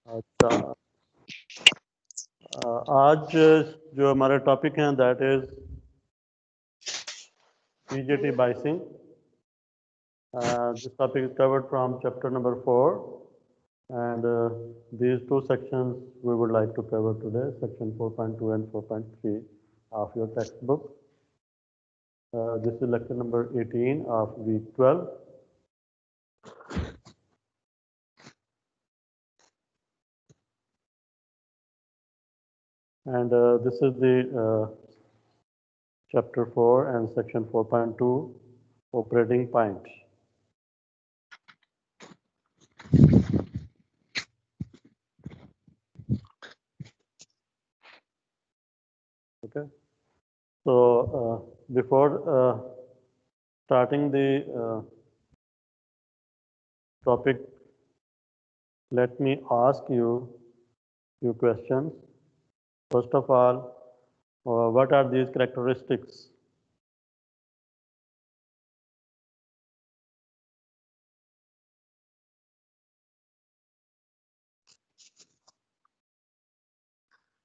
अच्छा, आज जो हमारा टॉपिक है that is BJT biasing. This topic is covered from chapter number 4, and these two sections we would like to cover today, section 4.2 and 4.3 of your textbook. This is lecture number 18 of week 12. And this is the chapter 4 and section 4.2 operating point. Okay. So before starting the topic, let me ask you few questions. First of all, what are these characteristics?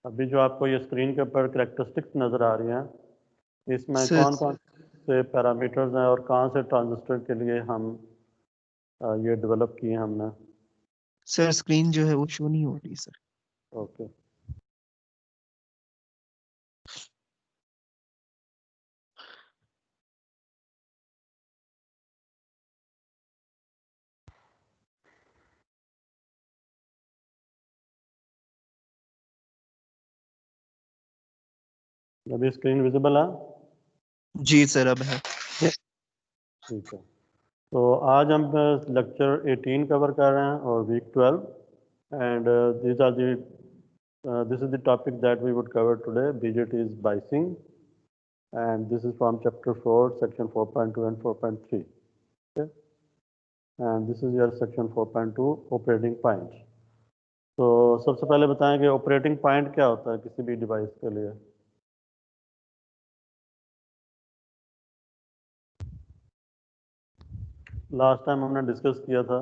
अभी जो आपको ये screen के ऊपर characteristics नज़र आ रही हैं, इसमें कौन कौन से पैरामीटर्स हैं और कहाँ से ट्रांजिस्टर के लिए हम ये डेवलप किए हमने? सर स्क्रीन जो है वो शो नहीं हो रही सर. ओके. अभी स्क्रीन विजिबल है? जी सर अब है. ठीक है. तो आज हम लेक्चर 18 कवर कर रहे हैं और week 12, and this is the topic that we would cover today. BJT is biasing, and this is from chapter 4, section 4.2 and 4.3. Okay, and this is your section 4.2 operating point. तो सबसे पहले बताएं कि operating point क्या होता है किसी भी डिवाइस के लिए. लास्ट टाइम हमने डिस्कस किया था.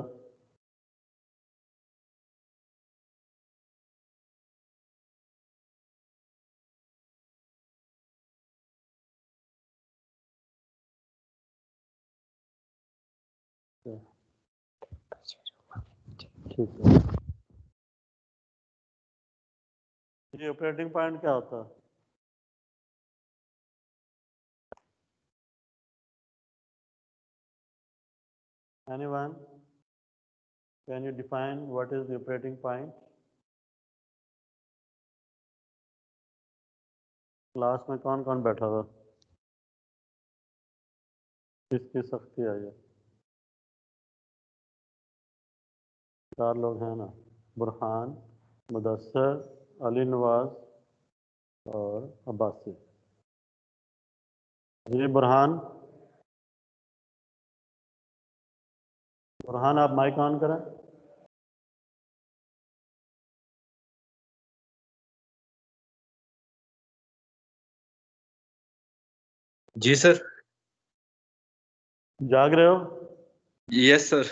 ठीक है. ये ऑपरेटिंग पॉइंट क्या होता है? Anyone? Can you define what is the operating point? Class में कौन कौन बैठा था? किसकी सख्ती आई है? 4 लोग हैं ना. बुरहान, मुदस्सर, अली नवाज और अब्बासी. जी बुरहान, आप माइक ऑन करें. जी सर. जाग रहे हो? Yes sir.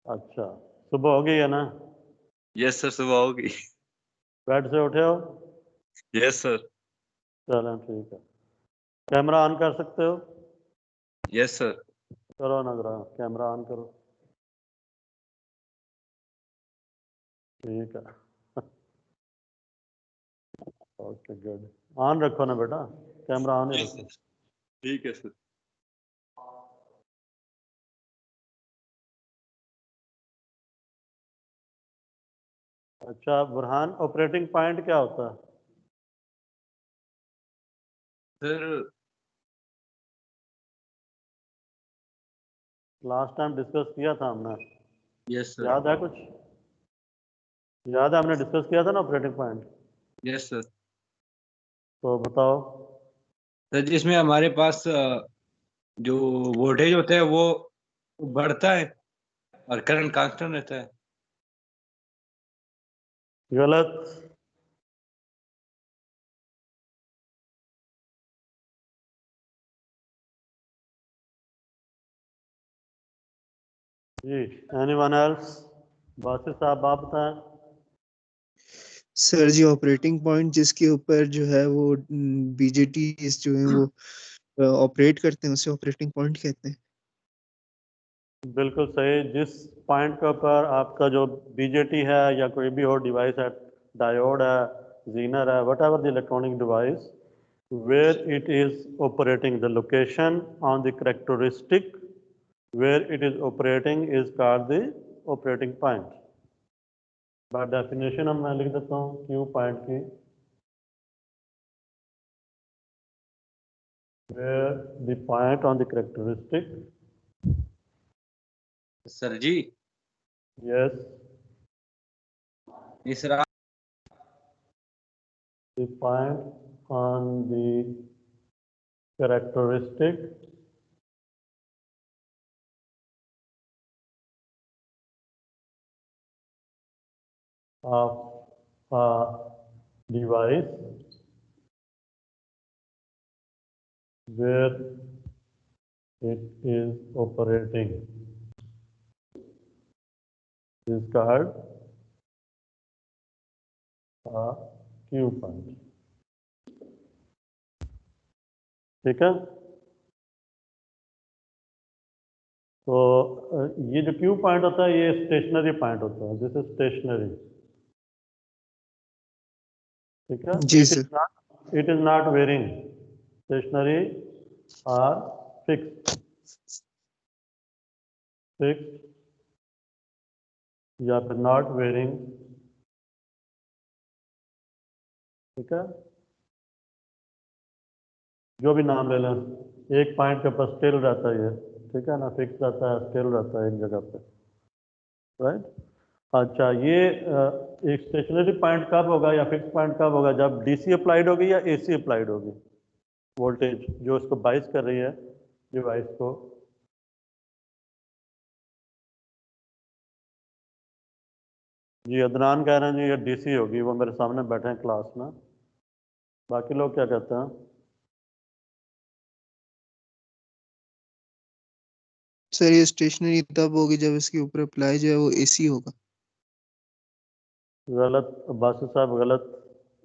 अच्छा, सुबह हो गई है ना? यस सर, सुबह होगी. बेड से उठे हो? Yes sir. चलें ठीक है. कैमरा ऑन कर सकते हो? Yes sir. करो ना जरा, कैमरा ऑन करो. ठीक है. Okay good. ऑन रखो ना बेटा, कैमरा ऑन ही रखो. ठीक है सर. अच्छा बुरहान, ऑपरेटिंग पॉइंट क्या होता है? सर लास्ट टाइम डिस्कस किया था हमने. Yes sir. याद है कुछ? याद है हमने डिस्कस किया था ना ऑपरेटिंग पॉइंट. Yes sir. तो बताओ. सर जिसमें हमारे पास जो वोल्टेज होता है वो बढ़ता है और करंट कांस्टेंट रहता है. गलत. जी एनीवन एल्स? बासित साहब आप बताएं. सर जी ऑपरेटिंग पॉइंट जिसके ऊपर जो है वो बीजेटी जो है वो ऑपरेट करते हैं उसे ऑपरेटिंग पॉइंट कहते हैं। बिल्कुल सही। जिस पॉइंट के ऊपर आपका जो बीजेटी है या कोई भी और डिवाइस है, डायोड है, जीनर है, what ever the electronic device, where it is operating, the location on the characteristic where it is operating is called the operating point. by definition हम मैं लिख देता हूँ Q point की, where the point on the characteristic, sir जी yes, इस रा the point on the characteristic of a device where it is operating is called a Q point. ठीक है। तो ये जो Q पॉइंट होता है ये स्टेशनरी पॉइंट होता है, दिस इज स्टेशनरी। ठीक है। जी sir. It is not varying, stationery are fix, fix या फिर नॉट वेरिंग। ठीक है, जो भी नाम ले लें, एक पॉइंट के ऊपर स्टिल रहता है ये, ठीक है ना, फिक्स रहता है, स्टिल रहता है एक जगह पे, राइट। अच्छा, ये एक स्टेशनरी पॉइंट कब होगा या फिक्स पॉइंट कब होगा? जब डीसी अप्लाइड होगी या एसी अप्लाइड होगी, वोल्टेज जो इसको बाइस कर रही है डिवाइस को। जी अदनान कह रहे हैं जी ये डीसी होगी, वो मेरे सामने बैठे हैं क्लास में। बाकी लोग क्या कहते हैं? सर ये स्टेशनरी तब होगी जब इसके ऊपर अप्लाई जो है वो एसी होगा। गलत बासु साहब, गलत।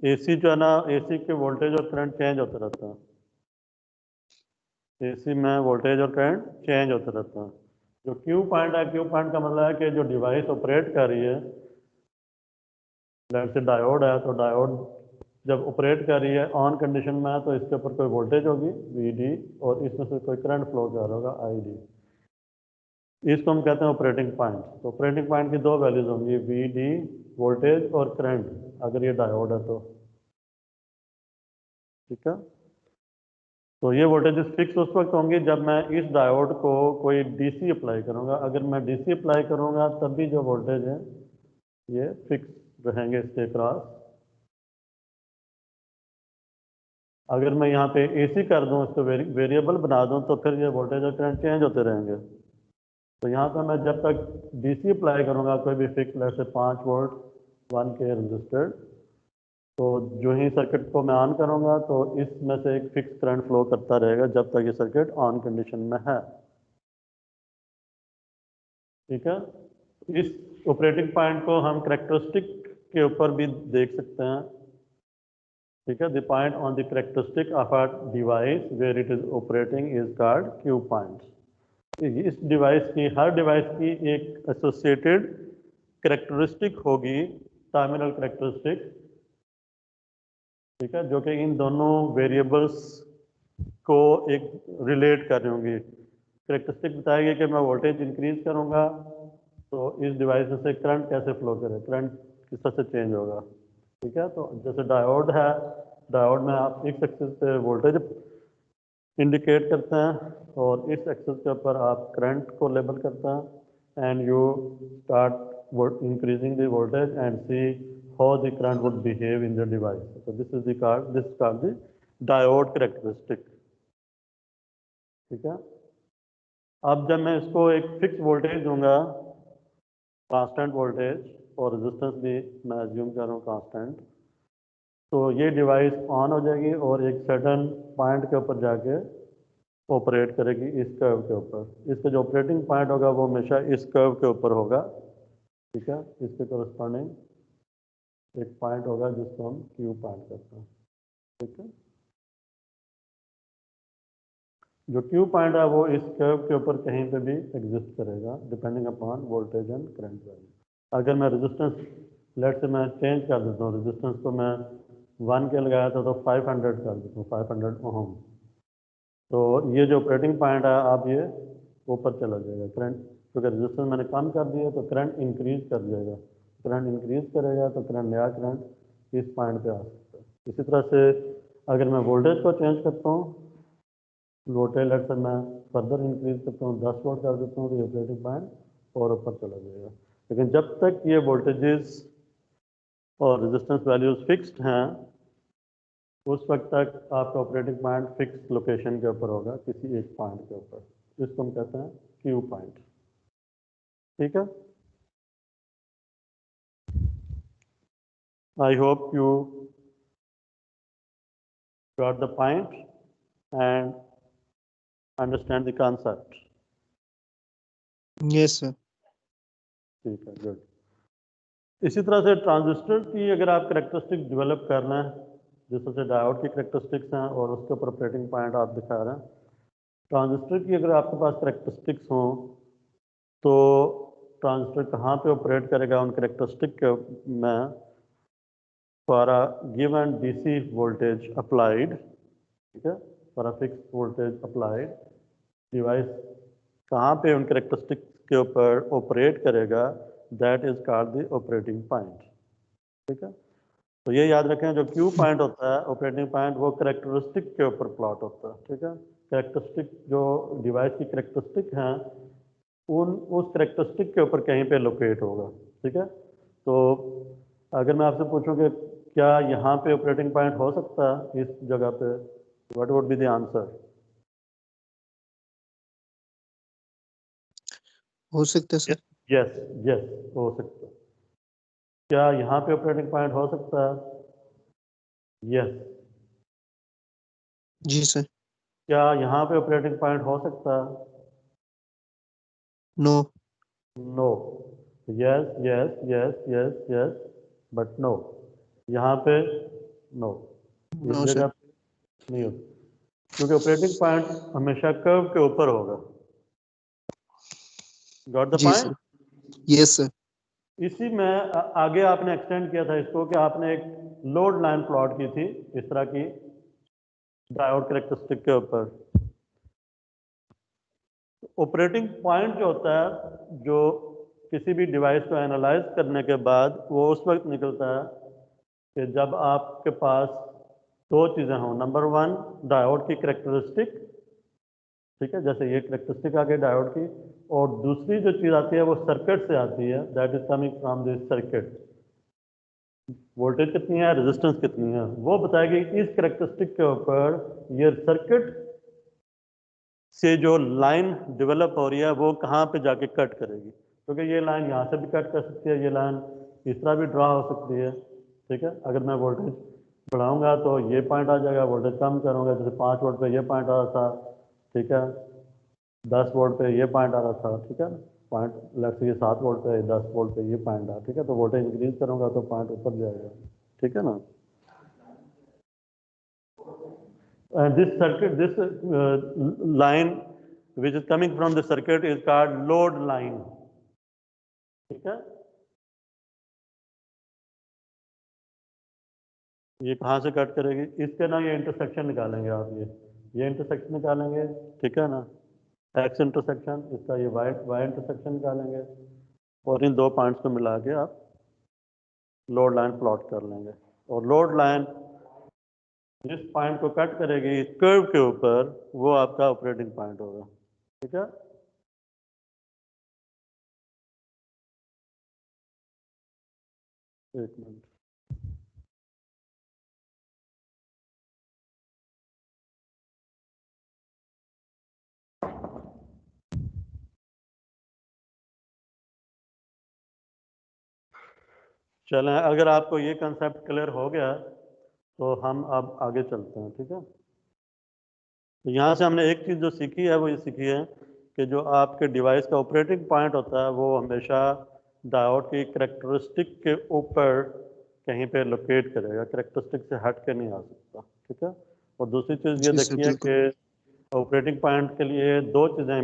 एसी जो है ना, एसी के वोल्टेज और करंट चेंज होते रहते हैं। एसी में वोल्टेज और करंट चेंज होते रहते हैं। जो क्यू पॉइंट है, क्यू पॉइंट का मतलब है कि जो डिवाइस ऑपरेट कर रही है, जैसे डायोड है, तो डायोड जब ऑपरेट कर रही है ऑन कंडीशन में है तो इसके ऊपर कोई वोल्टेज होगी वीडी और इसमें से कोई करंट फ्लो कर रहा होगा आईडी। इसको हम कहते हैं ऑपरेटिंग पॉइंट। तो ऑपरेटिंग पॉइंट की दो वैल्यूज होंगी, वीडी वोल्टेज और करंट, अगर ये डायोड है तो। ठीक है। तो ये वोल्टेजेस फिक्स उस वक्त होंगी जब मैं इस डायोड को कोई डीसी अप्लाई करूंगा। अगर मैं डीसी अप्लाई करूंगा तब भी जो वोल्टेज है ये फिक्स रहेंगे इसके क्रॉस। अगर मैं यहाँ पे एसी कर दूं, इसको वेरिएबल बना दूं, तो फिर ये वोल्टेज और करंट चेंज होते रहेंगे। तो यहाँ पे मैं जब तक डीसी अप्लाई करूंगा कोई भी फिक्स, जैसे 5 वोल्ट 1K रजिस्टर, तो जो ही सर्किट को मैं ऑन करूंगा तो इसमें से एक फिक्स करंट फ्लो करता रहेगा जब तक ये सर्किट ऑन कंडीशन में है। ठीक है। इस ऑपरेटिंग पॉइंट को हम करेक्टरिस्टिक के ऊपर भी देख सकते हैं। ठीक है, the point on the characteristic of a device where it is operating is called Q point. इस डिवाइस की, हर डिवाइस की एक एसोसिएटेड करेक्टरिस्टिक होगी, टर्मिनल करेक्टरिस्टिक। ठीक है, जो कि इन दोनों वेरिएबल्स को एक रिलेट कर रही होंगी। करेक्टरिस्टिक बताएगी कि मैं वोल्टेज इंक्रीज करूंगा तो इस डिवाइस से करंट कैसे फ्लो करे, करंट किस तरह से चेंज होगा। ठीक है, तो जैसे डायोड है, डायोड में आप एक एक्सिस पे वोल्टेज इंडिकेट करते हैं और इस एक्सिस के ऊपर आप करंट को लेबल करते हैं, and you start increasing the voltage and see how the current would behave in the device. so this is the called the diode characteristic। ठीक है। अब जब मैं इसको एक फिक्स वोल्टेज दूंगा, कांस्टेंट वोल्टेज, और रेजिस्टेंस भी मैं अज्यूम कर रहा हूँ कांस्टेंट, तो ये डिवाइस ऑन हो जाएगी और एक सर्टेन पॉइंट के ऊपर जाके ऑपरेट करेगी इस कर्व के ऊपर। इसका जो ऑपरेटिंग पॉइंट होगा वो हमेशा इस कर्व के ऊपर होगा। ठीक है, इसके करस्पॉन्डिंग एक पॉइंट होगा जिसको हम क्यू पॉइंट कहते हैं, ठीक है। जो क्यू पॉइंट है वो इस कर्व के ऊपर कहीं पे भी एग्जिस्ट करेगा depending upon voltage and current value. अगर मैं रेजिस्टेंस लेट से मैं चेंज कर देता हूँ, रेजिस्टेंस को मैं 1 के लगाया था तो 500 कर देता हूँ, 500 ओम, तो ये जो ऑपरेटिंग पॉइंट है आप ये ऊपर चला जाएगा करंट, क्योंकि रेजिस्टेंस मैंने कम कर दिया तो करंट इंक्रीज कर जाएगा, करंट इंक्रीज करेगा तो करंट नया करंट इस पॉइंट पे आ सकता है। इसी तरह से अगर मैं वोल्टेज को चेंज करता हूँ, वोल्टेज लेट से मैं फर्दर इंक्रीज करता हूँ, 10 वोल्ट कर देता हूँ, तो ये ऑपरेटिंग पॉइंट और ऊपर चला जाएगा। लेकिन जब तक ये वोल्टेजेस और रेजिस्टेंस वैल्यूज फिक्स्ड हैं उस वक्त तक आपका ऑपरेटिंग पॉइंट फिक्स लोकेशन के ऊपर होगा, किसी एक पॉइंट के ऊपर, जिसको हम कहते हैं क्यू पॉइंट, ठीक है। I hope you got the point and understand the concept. Yes sir. ठीक है, गुड। इसी तरह से ट्रांजिस्टर की अगर आप करेक्टरिस्टिक डेवलप कर रहे हैं, जिस तरह से डायोड की करेक्टरिस्टिक्स हैं और उसके ऊपर ऑपरेटिंग पॉइंट आप दिखा रहे हैं, ट्रांजिस्टर की अगर आपके पास करेक्टरिस्टिक्स हों तो ट्रांजिस्टर कहाँ पे ऑपरेट करेगा उन करेक्टरिस्टिक के में, for a given DC voltage applied, ठीक है, for a fix voltage applied, device कहाँ पे उन करेक्टरिस्टिक्स के ऊपर ऑपरेट करेगा, that is called the operating point, ठीक है। तो ये याद रखें, जो क्यू पॉइंट होता है ऑपरेटिंग पॉइंट, वो करेक्टरिस्टिक के ऊपर प्लॉट होता है, ठीक है। करेक्टरिस्टिक जो डिवाइस की करेक्टरिस्टिक हैं उस करेक्टरिस्टिक के ऊपर कहीं पे लोकेट होगा, ठीक है। तो अगर मैं आपसे पूछूं कि क्या यहाँ पे ऑपरेटिंग पॉइंट हो सकता है इस जगह पे, what would be the answer? हो सकता है सर। यस यस, हो सकता है। क्या यहाँ पे ऑपरेटिंग पॉइंट हो सकता है? यस। जी सर। क्या यहाँ पे ऑपरेटिंग पॉइंट हो सकता है? No. No. Yes yes yes yes yes, but no, यहाँ पे नो, इस नो जगह सर। पे नहीं हो, क्योंकि ऑपरेटिंग पॉइंट हमेशा कर्व के ऊपर होगा। Got the G point? Sir. Yes sir. इसी में आगे आपने एक्सटेंड किया था इसको कि आपने एक लोड लाइन प्लॉट की थी इस तरह की डायोड कैरेक्टरिस्टिक के ऊपर। ऑपरेटिंग पॉइंट जो होता है, जो किसी भी डिवाइस को एनालाइज करने के बाद वो उस वक्त निकलता है कि जब आपके पास दो चीज़ें हों। नंबर वन, डायोड की कैरेक्टरिस्टिक, ठीक है, जैसे ये कैरेक्टरिस्टिक आ गई डायोड की, और दूसरी जो चीज़ आती है वो सर्किट से आती है, that is coming from this circuit. Voltage कितनी है, रेजिस्टेंस कितनी है, वो बताएगी इस कैरेक्टरिस्टिक के ऊपर ये सर्किट से जो लाइन डेवलप हो रही है वो कहाँ पे जाके कट करेगी, क्योंकि ये लाइन यहाँ से भी कट कर सकती है, ये लाइन इस तरह भी ड्रा हो सकती है, ठीक है। अगर मैं वोल्टेज बढ़ाऊंगा तो ये पॉइंट आ जाएगा, वोल्टेज कम करूंगा जैसे 5 वोल्ट पे ये पॉइंट आ रहा था, ठीक है, 10 वोल्ट पे ये पॉइंट आ रहा था, ठीक है, पॉइंट लेट्स से 7 वोल्ट पे 10 वोल्ट पे ये पॉइंट आ, ठीक है, तो वोल्टेज इंक्रीज करूंगा तो पॉइंट ऊपर जाएगा, ठीक है ना। And this circuit, this line which is coming from the circuit is called load line, ठीक है। ये कहाँ से कट करेगी, इसके ना ये इंटरसेक्शन निकालेंगे आप, ये इंटरसेक्शन निकालेंगे, ठीक है ना, एक्स इंटरसेक्शन, इसका ये वाई इंटरसेक्शन निकालेंगे, और इन दो पॉइंट्स को मिला के आप लोड लाइन प्लॉट कर लेंगे। और लोड लाइन जिस पॉइंट को कट करेगी कर्व के ऊपर वो आपका ऑपरेटिंग पॉइंट होगा, ठीक है। एक मिनट, चलें, अगर आपको ये कंसेप्ट क्लियर हो गया तो हम अब आगे चलते हैं, ठीक है। तो यहाँ से हमने एक चीज़ जो सीखी है वो ये सीखी है कि जो आपके डिवाइस का ऑपरेटिंग पॉइंट होता है वो हमेशा डायोड की कैरेक्टरिस्टिक के ऊपर कहीं पे लोकेट करेगा, करेक्टरिस्टिक से हट के नहीं आ सकता, ठीक है। और दूसरी चीज़ ये जी सर, देखिए बिल्कुल। कि ऑपरेटिंग पॉइंट के लिए दो चीज़ें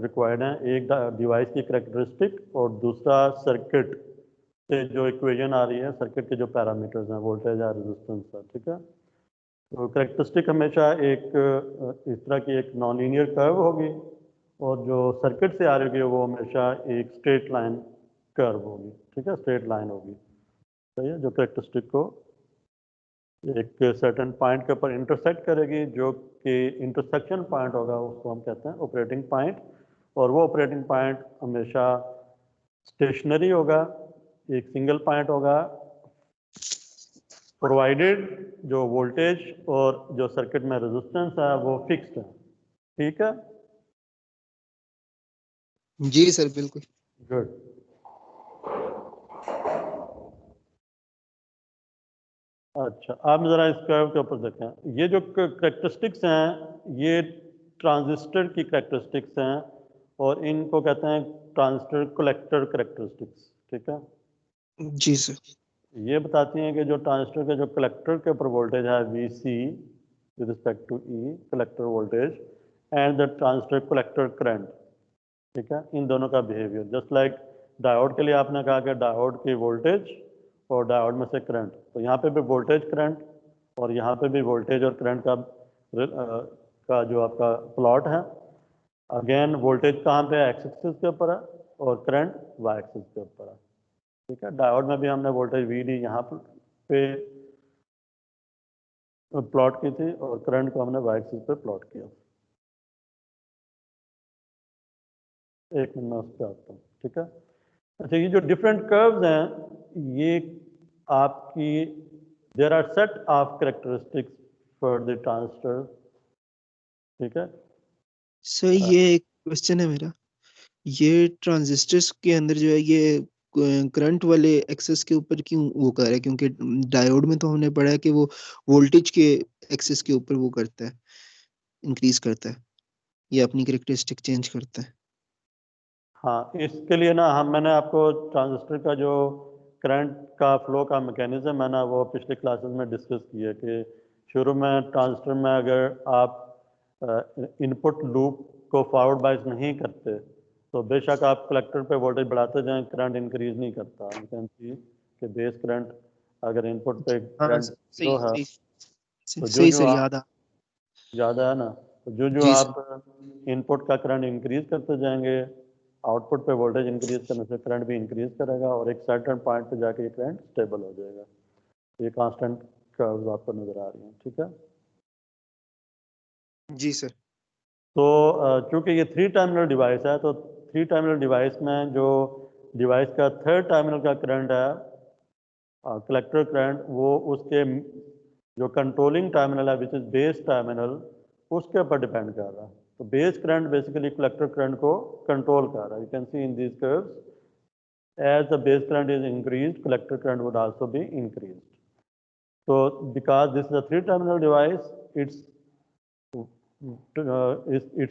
रिक्वायर्ड हैं, एक डिवाइस की करेक्टरिस्टिक और दूसरा सर्किट से जो इक्वेशन आ रही है, सर्किट के जो पैरामीटर्स हैं, वोल्टेज या रेजिस्टेंस है, ठीक है। तो करेक्टरिस्टिक हमेशा एक इस तरह की एक नॉन लीनियर कर्व होगी, और जो सर्किट से आ रही होगी वो हमेशा एक स्ट्रेट लाइन कर्व होगी, ठीक है, स्ट्रेट लाइन होगी, सही है, जो करेक्टरिस्टिक को एक सर्टेन पॉइंट के ऊपर इंटरसेक्ट करेगी, जो कि इंटरसेक्शन पॉइंट होगा उसको हम कहते हैं ऑपरेटिंग पॉइंट, और वो ऑपरेटिंग पॉइंट हमेशा स्टेशनरी होगा, एक सिंगल पॉइंट होगा, प्रोवाइडेड जो वोल्टेज और जो सर्किट में रेजिस्टेंस है वो फिक्स्ड है, ठीक है। जी सर, बिल्कुल। गुड। अच्छा, आप जरा इस कर्व के ऊपर देखें, ये जो करेक्टरिस्टिक्स हैं ये ट्रांजिस्टर की करेक्टरिस्टिक्स हैं, और इनको कहते हैं ट्रांजिस्टर कलेक्टर करेक्टरिस्टिक्स, ठीक है। जी सर। ये बताती हैं कि जो ट्रांजिस्टर के जो कलेक्टर के ऊपर वोल्टेज है VC with respect to E collector voltage, and the transistor collector current, ठीक है, इन दोनों का बिहेवियर, जस्ट लाइक डायोड के लिए आपने कहा कि डायोड की वोल्टेज और डायोड में से करंट, तो यहाँ पे भी वोल्टेज करंट और यहाँ पे भी वोल्टेज और करंट का जो आपका प्लॉट है, अगेन वोल्टेज कहाँ पे है, एक्स एक्सिस के ऊपर है, और करंट वाई एक्सिस के ऊपर है, ठीक है। डायोड में भी हमने वोल्टेज VD यहाँ पे प्लॉट की थी, और करंट को हमने वाई एक्सिस पे प्लॉट किया। एक मिनट में उस पर आता हूँ, ठीक है। अच्छा, ये जो डिफरेंट कर्व्स हैं, ये आपकी there are set of characteristics for the transistor, ठीक है। सर ये एक क्वेश्चन है मेरा, ये ट्रांजिस्टर्स के अंदर जो है ये करंट वाले एक्सेस के ऊपर क्यों वो कर रहा है? क्योंकि डायोड में तो हमने पढ़ा है कि वो वोल्टेज के एक्सेस के ऊपर वो करता है, इंक्रीज करता है, ये अपनी कैरेक्टरिस्टिक चेंज करता है। हाँ, इसके लिए ना मैंने आपको ट्रांजिस्टर का जो करंट का फ्लो का मैकेनिज्म है ना, वो पिछले क्लासेस में डिस्कस किया कि शुरू में ट्रांजिस्टर में अगर आप इनपुट लूप को फॉरवर्ड बायस नहीं करते, तो बेशक आप कलेक्टर पे वोल्टेज बढ़ाते जाएं, करंट इंक्रीज नहीं करता। यू कैन सी कि बेस करंट अगर इनपुट पे हाँ करंट सही जीरो है, सही तो जो सही जो सर, आप याद आ। ज़्यादा है ना, तो जो जो जी सर। आप इनपुट का करंट इंक्रीज करते जाएंगे, आउटपुट पे वोल्टेज इंक्रीज करने से करंट भी इंक्रीज करेगा, और एक सर्टेन पॉइंट पे जाके ये करंट स्टेबल हो जाएगा। ये कांस्टेंट कर्व्स आपको नजर आ रही हैं, ठीक है। जी सर। तो चूंकि ये 3 टर्मिनल डिवाइस है, तो 3 टर्मिनल डिवाइस में जो डिवाइस का थर्ड टर्मिनल का करंट है, कलेक्टर करंट, वो उसके जो कंट्रोलिंग टर्मिनल है विच इज बेस टर्मिनल, उसके ऊपर डिपेंड कर रहा है। तो base current basically collector current को कंट्रोल कर रहा है। You can see in this curves, as the base current is increased, collector current would also be increased. So because this is a 3-terminal device, its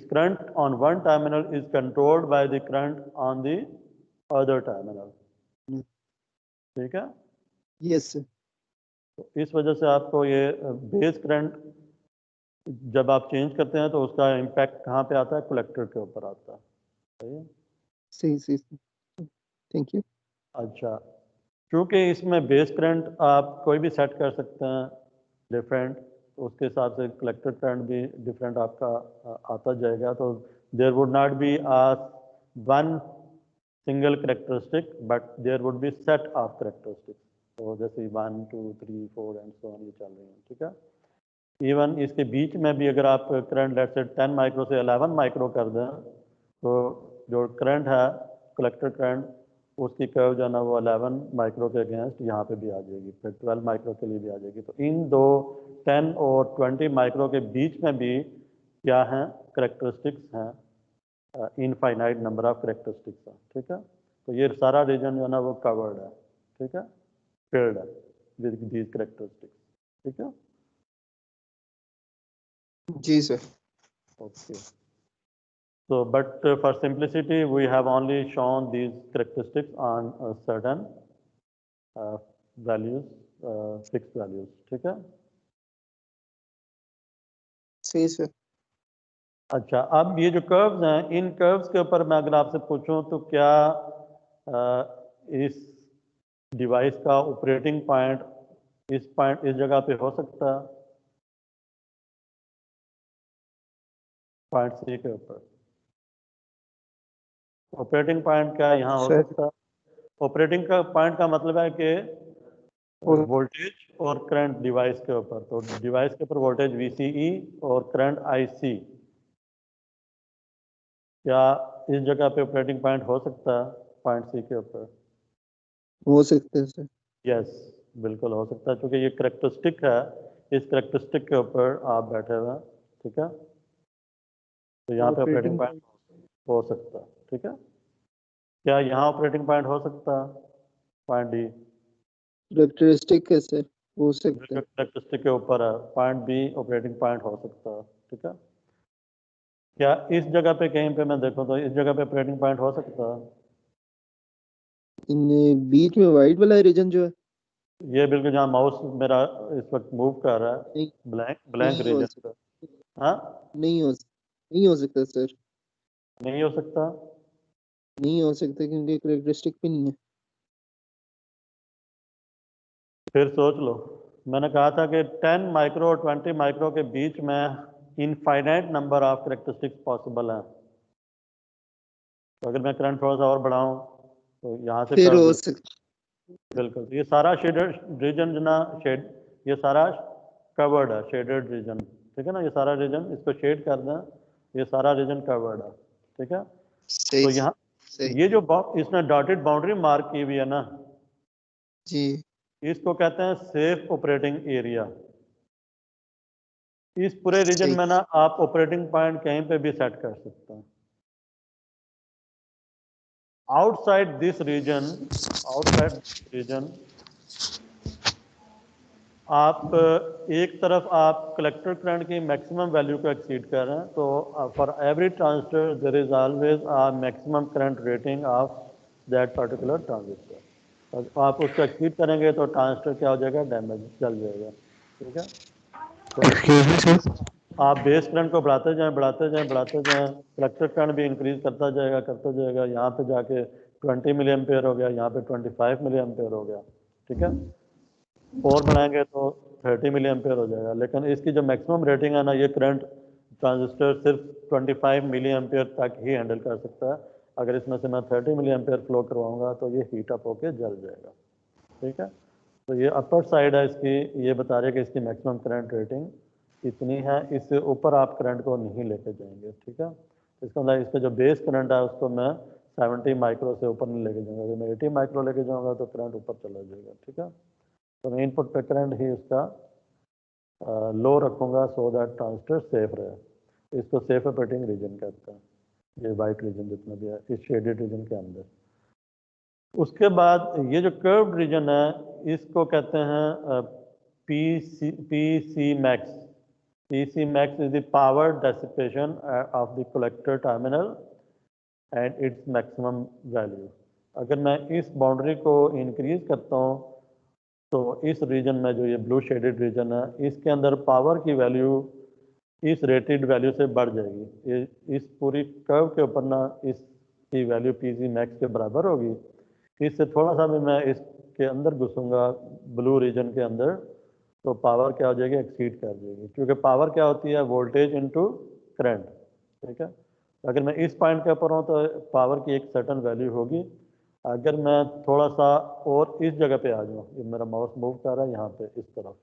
current on one terminal is controlled by the current on the other terminal, ठीक है। Yes sir. तो इस वजह से आपको ये base current जब आप चेंज करते हैं तो उसका इम्पैक्ट कहाँ पे आता है, कलेक्टर के ऊपर आता है, सही है। सही सही, थैंक यू। अच्छा, क्योंकि इसमें बेस करंट आप कोई भी सेट कर सकते हैं डिफरेंट, तो उसके हिसाब से कलेक्टर करंट भी डिफरेंट आपका आता जाएगा। तो there would not be a one single characteristic, but there would be set of characteristics. तो जैसे 1 2 3 4 एंड सो ऑन ये चल रही हैं, ठीक है। इवन इसके बीच में भी अगर आप करंट लेट से 10 माइक्रो से 11 माइक्रो कर दें, तो जो करंट है कलेक्टर करंट, उसकी कर्व जो है ना वो 11 माइक्रो के अगेंस्ट यहाँ पे भी आ जाएगी, फिर 12 माइक्रो के लिए भी आ जाएगी। तो इन दो 10 और 20 माइक्रो के बीच में भी क्या हैं, करेक्टरिस्टिक्स हैं, इनफाइनाइट नंबर ऑफ करेक्टरिस्टिक्स हैं, ठीक है। तो ये सारा रीजन जो है ना वो कवर्ड है, ठीक है, फिल्ड है विद दीज करेक्टरिस्टिक्स, ठीक है। जी sir. Okay. So, but for simplicity, we have only shown these characteristics on certain values fix values, ठीक है। सही सर। अच्छा, अब ये जो कर्व्स हैं, इन कर्व्स के ऊपर मैं अगर आपसे पूछूं तो क्या इस डिवाइस का ऑपरेटिंग पॉइंट इस जगह पे हो सकता है, पॉइंट सी के ऊपर? ऑपरेटिंग पॉइंट क्या यहाँ हो सर सकता है? ऑपरेटिंग का पॉइंट का मतलब है कि वोल्टेज और करंट डिवाइस के ऊपर, तो डिवाइस के ऊपर वोल्टेज VCE और करंट IC, क्या इस जगह पे ऑपरेटिंग पॉइंट हो सकता है पॉइंट सी के ऊपर? हो सकते हैं सर। यस, बिल्कुल हो सकता है, क्योंकि ये करेक्टरिस्टिक है, इस करेक्टरिस्टिक के ऊपर आप बैठे हुए हैं, ठीक है। तो यहाँ पे ऑपरेटिंग पॉइंट हो सकता है, ठीक है। क्या यहाँ ऑपरेटिंग पॉइंट हो सकता है पॉइंट डी? कैरेक्टरिस्टिक है सर, हो सकता है। करेक्टरिस्टिक के ऊपर है, पॉइंट बी ऑपरेटिंग पॉइंट हो सकता है, ठीक है। क्या इस जगह पे कहीं पे मैं देखूं तो इस जगह पे ऑपरेटिंग पॉइंट हो सकता है? इन बीच में वाइट वाला रीजन जो है, ये बिल्कुल जहाँ माउस मेरा इस वक्त मूव कर रहा है, नहीं ब्लैंक नहीं हो रीजन सकता, पे। हाँ, नहीं हो सकता सर, नहीं हो सकता। नहीं हो सकता क्योंकि कैरेक्टरिस्टिक पे नहीं है। फिर सोच लो, मैंने कहा था कि 10 माइक्रो और 20 माइक्रो के बीच में infinite number of characteristics possible हैं। तो अगर मैं करंट थोड़ा सा और बढ़ाऊं तो यहाँ से फिर कर हो दूँ, सकता, बिल्कुल। तो ये सारा शेडेड रीजन ना, शेड, ये सारा कवर्ड है, शेडेड रीजन, ठीक है ना। ये सारा रीजन, इसको शेड कर दें, ये सारा रीजन कवर्ड है, ठीक है। सही तो यहाँ सही ये जो इसने डॉटेड बाउंड्री मार्क की हुई है ना, जी, इसको कहते हैं सेफ ऑपरेटिंग एरिया। इस पूरे रीजन सही में ना आप ऑपरेटिंग पॉइंट कहीं पे भी सेट कर सकते हैं। आउटसाइड दिस रीजन आप एक तरफ आप कलेक्टर करंट की मैक्सिमम वैल्यू को एक्सीड कर रहे हैं, तो for every transistor there is always a maximum current rating of that particular transistor. तो आप उसको एक्सीड करेंगे तो ट्रांजिस्टर क्या हो जाएगा, डैमेज, चल जाएगा, ठीक है। तो आप बेस करंट को बढ़ाते जाएं, बढ़ाते जाएं, बढ़ाते जाएं, कलेक्टर करंट भी इंक्रीज करता जाएगा, करता जाएगा। यहाँ पे जाके 20 मिली एम्पेयर हो गया, यहाँ पे 25 मिली एम्पेयर हो गया, ठीक है। और बढ़ाएंगे तो 30 मिली एम्पेयर हो जाएगा। लेकिन इसकी जो मैक्सिमम रेटिंग है ना, ये करंट ट्रांजिस्टर सिर्फ 25 मिली एम्पेयर तक ही हैंडल कर सकता है। अगर इसमें से मैं 30 मिली एम्पेयर फ्लो करवाऊंगा तो ये हीट अप होके जल जाएगा, ठीक है। तो ये अपर साइड है इसकी, ये बता रहे हैं कि इसकी मैक्सिमम करंट रेटिंग इतनी है, इससे ऊपर आप करंट को नहीं लेके जाएंगे, ठीक है। इसका मतलब इसका जो बेस करंट है उसको मैं 70 माइक्रो से ऊपर नहीं लेके जाऊंगा। अगर मैं 80 माइक्रो लेके जाऊंगा तो करंट ऊपर चला जाएगा, ठीक है। तो मैं इनपुट पे करंट ही इसका लो रखूंगा, सो दैट ट्रांजिस्टर सेफ रहे। इसको सेफ ऑपरेटिंग रीजन कहते हैं, ये वाइट रीजन जितना भी है इस शेडेड रीजन के अंदर। उसके बाद ये जो कर्व्ड रीजन है इसको कहते हैं PC max. PC max is the power dissipation of the collector terminal and its maximum value. अगर मैं इस बाउंड्री को इंक्रीज करता हूँ तो इस रीजन में, जो ये ब्लू शेडेड रीजन है, इसके अंदर पावर की वैल्यू इस रेटेड वैल्यू से बढ़ जाएगी। इस पूरी कर्व के ऊपर ना इसकी वैल्यू PC मैक्स के बराबर होगी। इससे थोड़ा सा भी मैं इसके अंदर घुसूंगा ब्लू रीजन के अंदर, तो पावर क्या हो जाएगी, एक्सीड कर जाएगी। क्योंकि पावर क्या होती है, वोल्टेज इनटू करंट, ठीक है। अगर मैं इस पॉइंट के ऊपर हूँ तो पावर की एक सर्टन वैल्यू होगी। अगर मैं थोड़ा सा और इस जगह पे आ जाऊँ, ये मेरा माउस मूव कर रहा है यहाँ पे इस तरफ,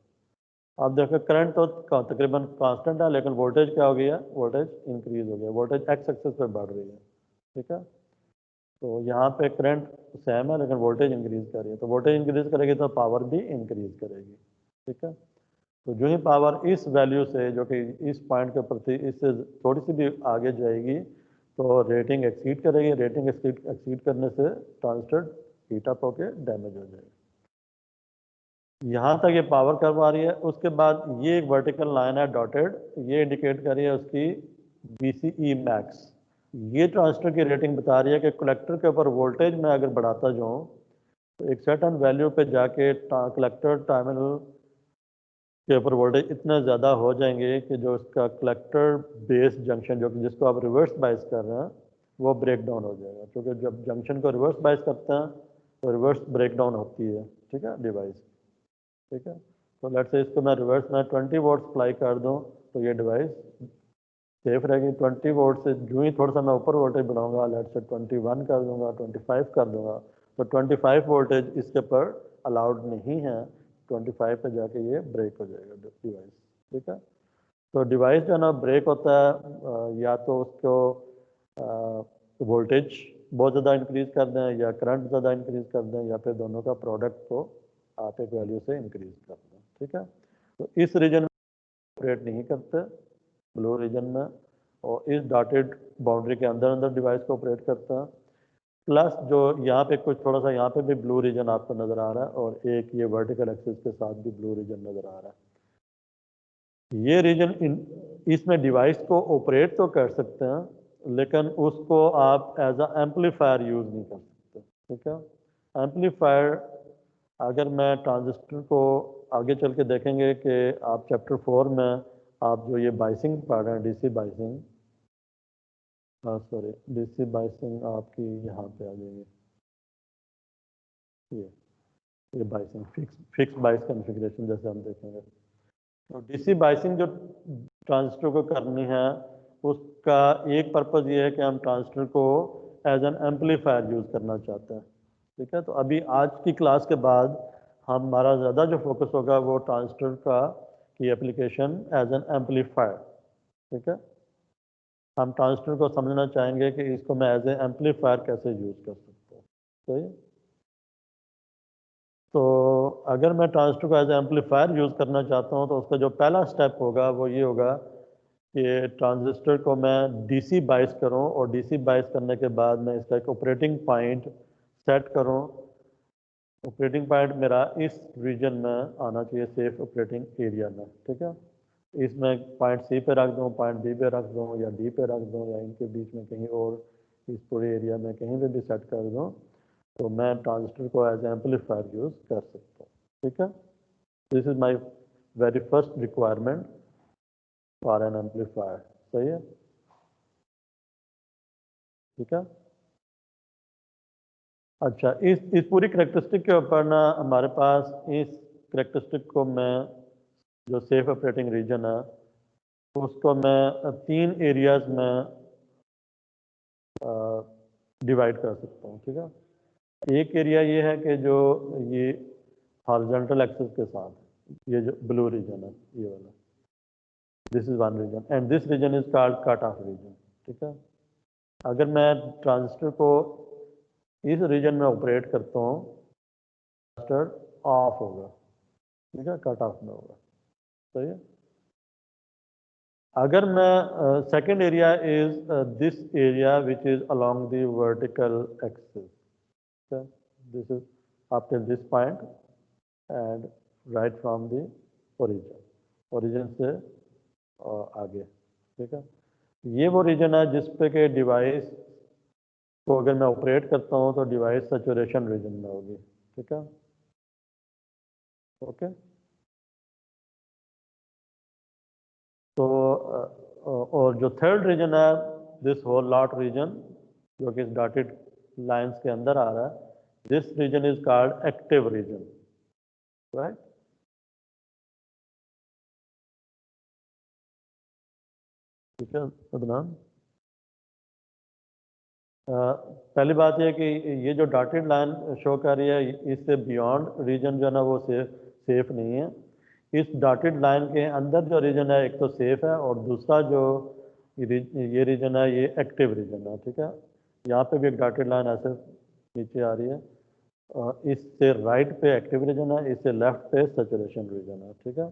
आप देखो करंट तो तकरीबन कांस्टेंट है, लेकिन वोल्टेज क्या हो गया, वोल्टेज इंक्रीज हो गया, वोल्टेज एक्स एक्सिस पे बढ़ रही है, ठीक है। तो यहाँ पे करंट सेम है लेकिन वोल्टेज इंक्रीज कर रही है, तो वोल्टेज इंक्रीज करेगी तो पावर भी इंक्रीज करेगी, ठीक है। तो जो ही पावर इस वैल्यू से, जो कि इस पॉइंट के प्रति इससे थोड़ी सी भी आगे जाएगी तो रेटिंग एक्सीड करेगी। रेटिंग एक्सीड करने से ट्रांजिस्टर हीट अप होकर डैमेज हो जाएगा। यहाँ तक ये पावर कर्व आ रही है। उसके बाद ये एक वर्टिकल लाइन है डॉटेड, ये इंडिकेट कर रही है उसकी VCE मैक्स। ये ट्रांजिस्टर की रेटिंग बता रही है कि कलेक्टर के ऊपर वोल्टेज में अगर बढ़ाता जाऊँ तो एक सर्टेन वैल्यू पे जाके कलेक्टर टर्मिनल के ऊपर वोल्टेज इतना ज़्यादा हो जाएंगे कि जो इसका कलेक्टर बेस जंक्शन जो जिसको आप रिवर्स बायस कर रहे हैं वो ब्रेक डाउन हो जाएगा, क्योंकि जब जंक्शन को रिवर्स बायस करते हैं तो रिवर्स ब्रेक डाउन होती है, ठीक है, डिवाइस, ठीक है। तो लेट्स से इसको मैं रिवर्स में 20 वोल्ट सप्लाई कर दूं तो ये डिवाइस सेफ रहेगी। 20 वोल्ट से जो ही थोड़ा सा मैं ऊपर वोल्टेज बढ़ाऊंगा, लेट्स से 21 कर दूंगा, 25 कर दूंगा, तो 25 वोल्टेज इसके ऊपर अलाउड नहीं है, 25 पे जाके ये ब्रेक हो जाएगा डिवाइस, ठीक है। तो डिवाइस जो है ना ब्रेक होता है या तो उसको वोल्टेज बहुत ज़्यादा इंक्रीज कर दें या करंट ज़्यादा इंक्रीज कर दें या फिर दोनों का प्रोडक्ट को आप एक वैल्यू से इंक्रीज कर दें, ठीक है। तो इस रीजन में ऑपरेट नहीं करते ब्लू रीजन में, और इस डॉटेड बाउंड्री के अंदर अंदर डिवाइस को ऑपरेट करते हैं। प्लस जो यहाँ पे कुछ थोड़ा सा यहाँ पे भी ब्लू रीजन आपको नज़र आ रहा है और एक ये वर्टिकल एक्सिस के साथ भी ब्लू रीजन नज़र आ रहा है। ये रीजन इसमें डिवाइस को ऑपरेट तो कर सकते हैं लेकिन उसको आप एज अ एम्पलीफायर यूज़ नहीं कर सकते, ठीक है। एम्पलीफायर अगर मैं ट्रांजिस्टर को आगे चल के देखेंगे कि आप चैप्टर 4 में आप जो ये बाइसिंग पढ़ रहे हैं, DC biasing, sorry DC biasing आपकी यहाँ पे आ जाएगी, ये बाइसिंग फिक्स बाइस कॉन्फ़िगरेशन जैसे हम देखेंगे। तो डीसी बाइसिंग जो ट्रांजिस्टर को करनी है उसका एक पर्पज़ ये है कि हम ट्रांजिस्टर को एज एन एम्पलीफायर यूज़ करना चाहते हैं, ठीक है। तो अभी आज की क्लास के बाद हमारा ज़्यादा जो फोकस होगा वो ट्रांजिस्टर का की एप्लीकेशन एज एन एम्पलीफायर, ठीक है। हम ट्रांजिस्टर को समझना चाहेंगे कि इसको मैं एज ए एम्पलीफायर कैसे यूज़ कर सकता हूँ, सही। तो अगर मैं ट्रांजिस्टर को एज ए एम्पलीफायर यूज़ करना चाहता हूँ तो उसका जो पहला स्टेप होगा वो ये होगा कि ट्रांजिस्टर को मैं डीसी बाइस करूँ और डीसी बाइस करने के बाद मैं इसका एक ऑपरेटिंग पॉइंट सेट करूँ। ऑपरेटिंग पॉइंट मेरा इस रीजन में आना चाहिए, सेफ ऑपरेटिंग एरिया में, ठीक है। इसमें पॉइंट सी पे रख दूँ, पॉइंट बी पे रख दूँ या डी पे रख दूँ या इनके बीच में कहीं और इस पूरे एरिया में कहीं पे भी सेट कर दूँ तो मैं ट्रांजिस्टर को एज एम्पलीफायर यूज़ कर सकता हूँ, ठीक है। This is my very first requirement for an amplifier, सही है, ठीक है। अच्छा, इस पूरी करेक्टरिस्टिक के ऊपर ना हमारे पास इस करेक्टरिस्टिक को मैं जो सेफ ऑपरेटिंग रीजन है उसको मैं 3 एरियाज में डिवाइड कर सकता हूँ, ठीक है। एक एरिया ये है कि जो ये हॉरिजॉन्टल एक्सिस के साथ ये जो ब्लू रीजन है ये वाला, this is one region and this region is called cut off region, ठीक है। अगर मैं ट्रांजिस्टर को इस रीजन में ऑपरेट करता हूँ ट्रांजिस्टर ऑफ होगा, ठीक है, कट ऑफ में होगा, सही है। अगर मैं second area is this area which is along the vertical axis, this is after this point and right from the origin से आगे, ठीक है। ये वो रीजन है जिस पे के डिवाइस को अगर मैं ऑपरेट करता हूँ तो डिवाइस सैचुरेशन रीजन में होगी, ठीक है, ओके। तो और जो थर्ड रीजन है दिस होल लॉट रीजन जो कि इस डॉटेड लाइंस के अंदर आ रहा है, this region is called active region, right. ठीक है अदनान, पहली बात यह कि ये जो डॉटेड लाइन शो कर रही है इससे बियॉन्ड रीजन जो है ना वो सेफ नहीं है। इस डॉटेड लाइन के अंदर जो रीजन है एक तो सेफ है और दूसरा जो ये रीजन है ये एक्टिव रीजन है, ठीक है। यहाँ पे भी एक डॉटेड लाइन ऐसे नीचे आ रही है, इससे राइट पे एक्टिव रीजन है, इससे लेफ्ट पे सैचुरेशन रीजन है, ठीक है।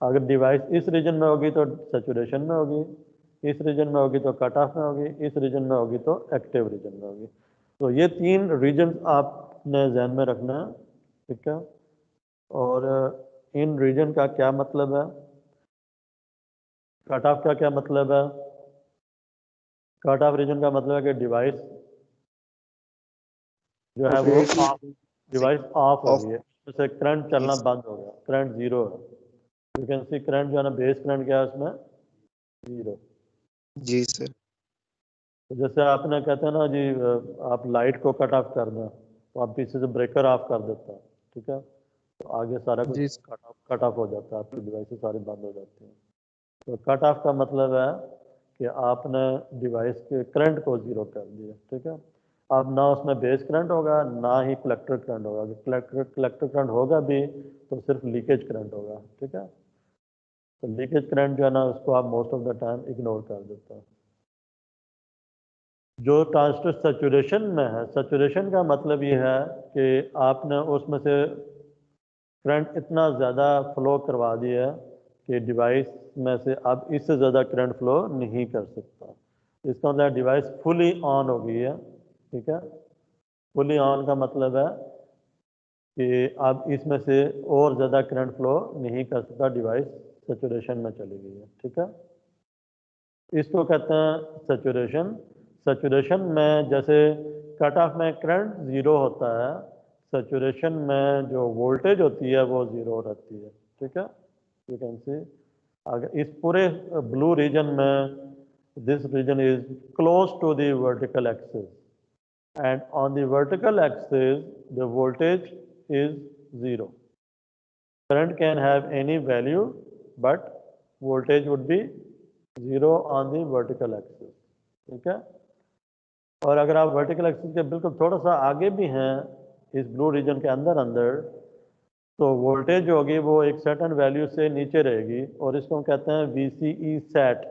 अगर डिवाइस इस रीजन में होगी तो सैचुरेशन में होगी, इस रीजन में होगी तो कट ऑफ में होगी, इस रीजन में होगी तो एक्टिव रीजन में होगी। तो ये 3 रीजन आपने ध्यान में रखना है, ठीक है। और इन रीजन का क्या मतलब है, कट ऑफ का क्या मतलब है। कट ऑफ रीजन का मतलब है कि डिवाइस जो है वो Operating ऑफ, डिवाइस ऑफ हो off. गई है, जैसे करंट चलना Yes. बंद हो गया, करंट जीरो है, यू कैन सी करंट जो है ना, बेस करंट क्या है उसमें, जीरो। जी सर। तो जैसे आपने कहते हैं ना जी, आप लाइट को कट ऑफ कर दें तो आप पीछे से ब्रेकर ऑफ कर देता है, ठीक है, तो आगे सारा कुछ जी कट ऑफ हो जाता है, आपकी डिवाइसेस सारी बंद हो जाती हैं। तो कट ऑफ का मतलब है कि आपने डिवाइस के करंट को ज़ीरो कर दिया, ठीक है। अब ना उसमें बेस करंट होगा, ना ही कलेक्टर करंट होगा। कलेक्टर करंट होगा भी तो सिर्फ लीकेज करंट होगा, ठीक है। तो लीकेज करंट जो है ना, उसको आप most of the time ignore कर देते हैं। जो ट्रांजिस्टर सैचुरेशन में है, सैचुरेशन का मतलब ये है कि आपने उसमें से करंट इतना ज़्यादा फ्लो करवा दिया कि डिवाइस में से अब इससे ज़्यादा करंट फ्लो नहीं कर सकता। इसका मतलब डिवाइस फुली ऑन हो गई है, ठीक है। फुली ऑन का मतलब है कि अब इसमें से और ज़्यादा करंट फ्लो नहीं कर सकता, डिवाइस सैचुरेशन में चली गई है, ठीक है। इसको कहते हैं सैचुरेशन। सैचुरेशन में जैसे कट ऑफ में करंट ज़ीरो होता है, सैचुरेशन में जो वोल्टेज होती है वो ज़ीरो रहती है, ठीक है। यू कैन सी, अगर इस पूरे ब्लू रीजन में, this region is close to the vertical axis, and on the vertical axis the voltage is zero. Current can have any value but voltage would be zero on the vertical axis, ठीक है। और अगर आप vertical axis के बिल्कुल थोड़ा सा आगे भी हैं इस ब्लू रीजन के अंदर अंदर, तो वोल्टेज जो होगी वो एक सर्टेन वैल्यू से नीचे रहेगी, और इसको हम कहते हैं VCE SAT।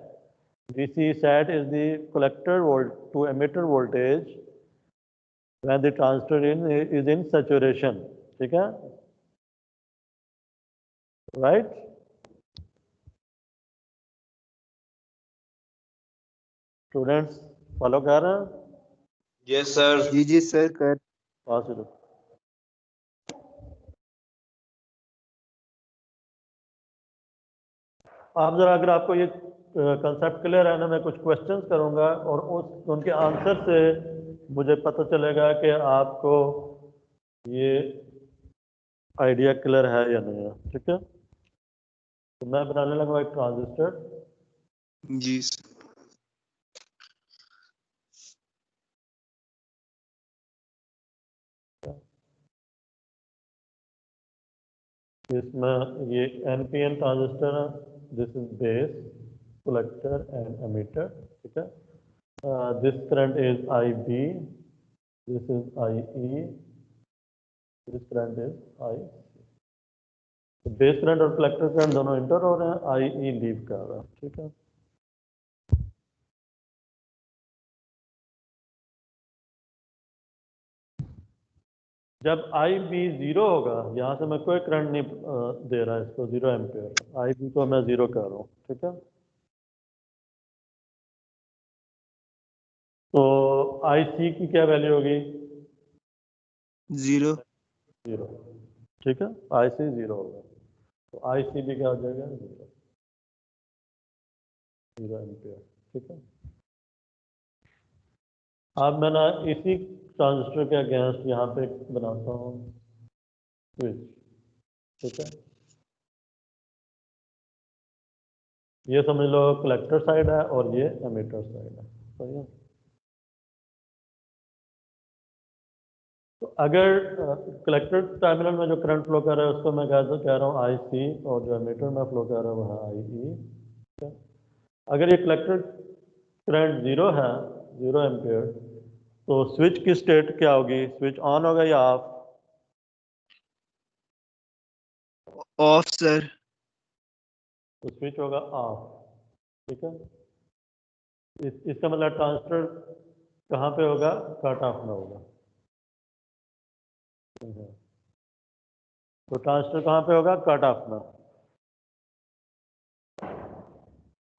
VCE SAT is the collector volt to emitter voltage when the transistor is in saturation, ठीक है, right? स्टूडेंट्स फॉलो कर रहे हैं? Yes sir. जी सर कर। पॉसिबल। आप जरा, अगर आपको ये कंसेप्ट क्लियर है ना, मैं कुछ क्वेश्चंस करूंगा और उनके आंसर से मुझे पता चलेगा कि आपको ये आइडिया क्लियर है या नहीं है, ठीक है। तो मैं बनाने लगा एक ट्रांजिस्टर। जी सर। इसमें ये NPN ट्रांजिस्टर है, this is base, collector and emitter, ठीक है। This current is IB, this is IE, this current is I। तो बेस करंट और कलेक्टर करंट दोनों इंटर हो रहे हैं, IE लीव कर रहा है, ठीक है। जब IB जीरो होगा, यहाँ से मैं कोई करंट नहीं दे रहा इसको, 0 एम्पियर, IB को मैं जीरो कर रहा हूँ, ठीक है। तो IC की क्या वैल्यू होगी? जीरो। जीरो, ठीक है। IC जीरो होगा, तो IC भी क्या हो जाएगा? जीरो, 0 एम्पियर, ठीक है। अब मैं ना इसी ट्रांजिस्टर के अगेंस्ट यहाँ पे बनाता हूँ स्विच, ठीक है। ये समझ लो कलेक्टर साइड है और ये एमिटर साइड है, सही है। तो अगर कलेक्टर टर्मिनल में जो करंट फ्लो कर रहा है उसको मैं कह रहा हूँ IC, और जो एमिटर में फ्लो कर रहा है वो है IE, ठीक है। अगर ये कलेक्टर करंट जीरो है, 0 एम्पियर, तो स्विच की स्टेट क्या होगी? स्विच ऑन होगा या ऑफ? Of sir. तो स्विच होगा ऑफ, ठीक है। इसका मतलब ट्रांजिस्टर कहाँ पे होगा? कट ऑफ में होगा, तो ट्रांजिस्टर कहाँ पे होगा? कट ऑफ में,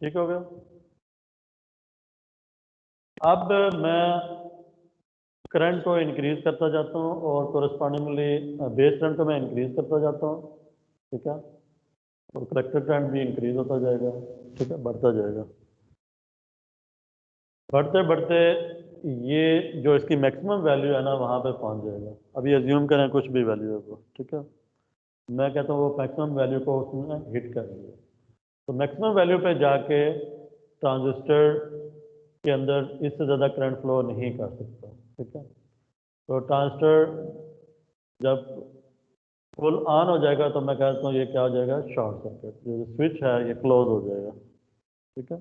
ठीक हो गया। अब मैं करंट को इंक्रीज करता जाता हूँ और कोरस्पॉन्डिंगली बेस करंट को मैं इंक्रीज करता जाता हूँ, ठीक है। और कलेक्टर करंट भी इंक्रीज होता जाएगा, ठीक है, बढ़ता जाएगा। बढ़ते बढ़ते ये जो इसकी मैक्सिमम वैल्यू है ना वहाँ पे पहुँच जाएगा। अभी एज्यूम करें कुछ भी वैल्यू है वो, ठीक है, मैं कहता हूँ वो मैक्सिमम वैल्यू को उसने हिट कर लिया, तो मैक्सिमम वैल्यू पे जाके ट्रांजिस्टर के अंदर इससे ज़्यादा करंट फ्लो नहीं कर सकता, ठीक है। तो ट्रांजिस्टर जब फुल ऑन हो जाएगा तो मैं कहता हूँ ये क्या हो जाएगा, शॉर्ट सर्किट, जो स्विच है ये क्लोज हो जाएगा, ठीक है।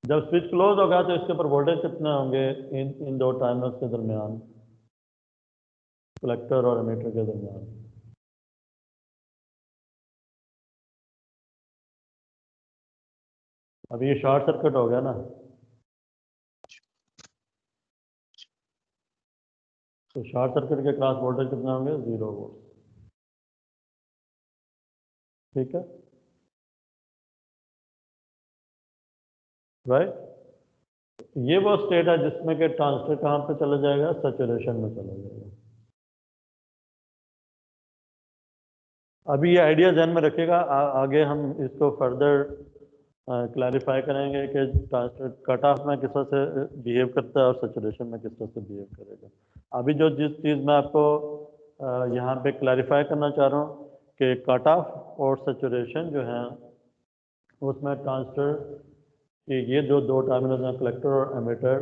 जब स्विच क्लोज होगा तो इसके ऊपर वोल्टेज कितने होंगे इन दो टाइमर्स के दरमियान, कलेक्टर और एमीटर के दरमियान। अभी ये शॉर्ट सर्किट हो गया ना, तो शॉर्ट सर्किट के क्रॉस वोल्टेज कितने होंगे, 0 वोल्ट, ठीक है, राइट। ये वो स्टेट है जिसमें कि ट्रांजिस्टर कहाँ पे चला जाएगा, सैचुरेशन में चला जाएगा। अभी ये आइडिया ध्यान में रखिएगा, आगे हम इसको फर्दर क्लैरिफाई करेंगे कि ट्रांजिस्टर कट ऑफ में किस तरह से बिहेव करता है और सैचुरेशन में किस तरह से बिहेव करेगा। अभी जो जिस चीज़ मैं आपको यहाँ पे क्लैरिफाई करना चाह रहा हूँ कि कट ऑफ और सैचुरेशन जो है उसमें ट्रांजिस्टर कि ये जो दो टर्मिनल्स हैं, कलेक्टर और एमीटर,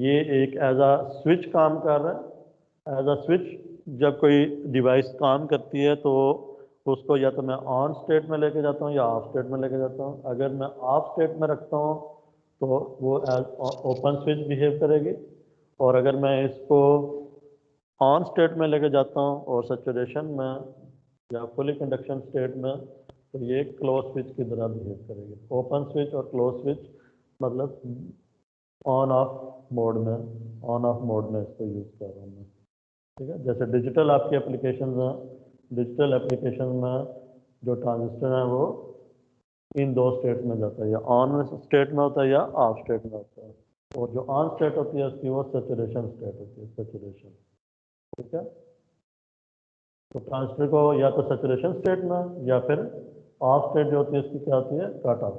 ये एक एज अ स्विच काम कर रहा है। एज अ स्विच जब कोई डिवाइस काम करती है तो उसको या तो मैं ऑन स्टेट में लेके जाता हूँ या ऑफ स्टेट में लेके जाता हूँ। अगर मैं ऑफ स्टेट में रखता हूँ तो वो एज ओपन स्विच बिहेव करेगी, और अगर मैं इसको ऑन स्टेट में लेके जाता हूँ और सैचुरेशन में या फुली कंडक्शन स्टेट में, तो ये क्लोज स्विच की तरह बिहेव करेगी। ओपन स्विच और क्लोज स्विच मतलब ऑन ऑफ मोड में, ऑन ऑफ मोड में इसको यूज़ कर रहा हूँ मैं, ठीक है। जैसे डिजिटल आपकी एप्लीकेशन हैं, डिजिटल एप्लीकेशन में जो ट्रांजिस्टर है वो इन दो स्टेट में जाता है, या ऑन स्टेट में होता है या ऑफ स्टेट में होता है, और जो ऑन स्टेट होती है उसकी वो सैचुरेशन स्टेट होती है, सैचुरेशन, ठीक है। तो ट्रांजिस्टर को या तो सैचुरेशन स्टेट में या फिर ऑफ स्टेट जो होती है इसकी क्या होती है, कट ऑफ,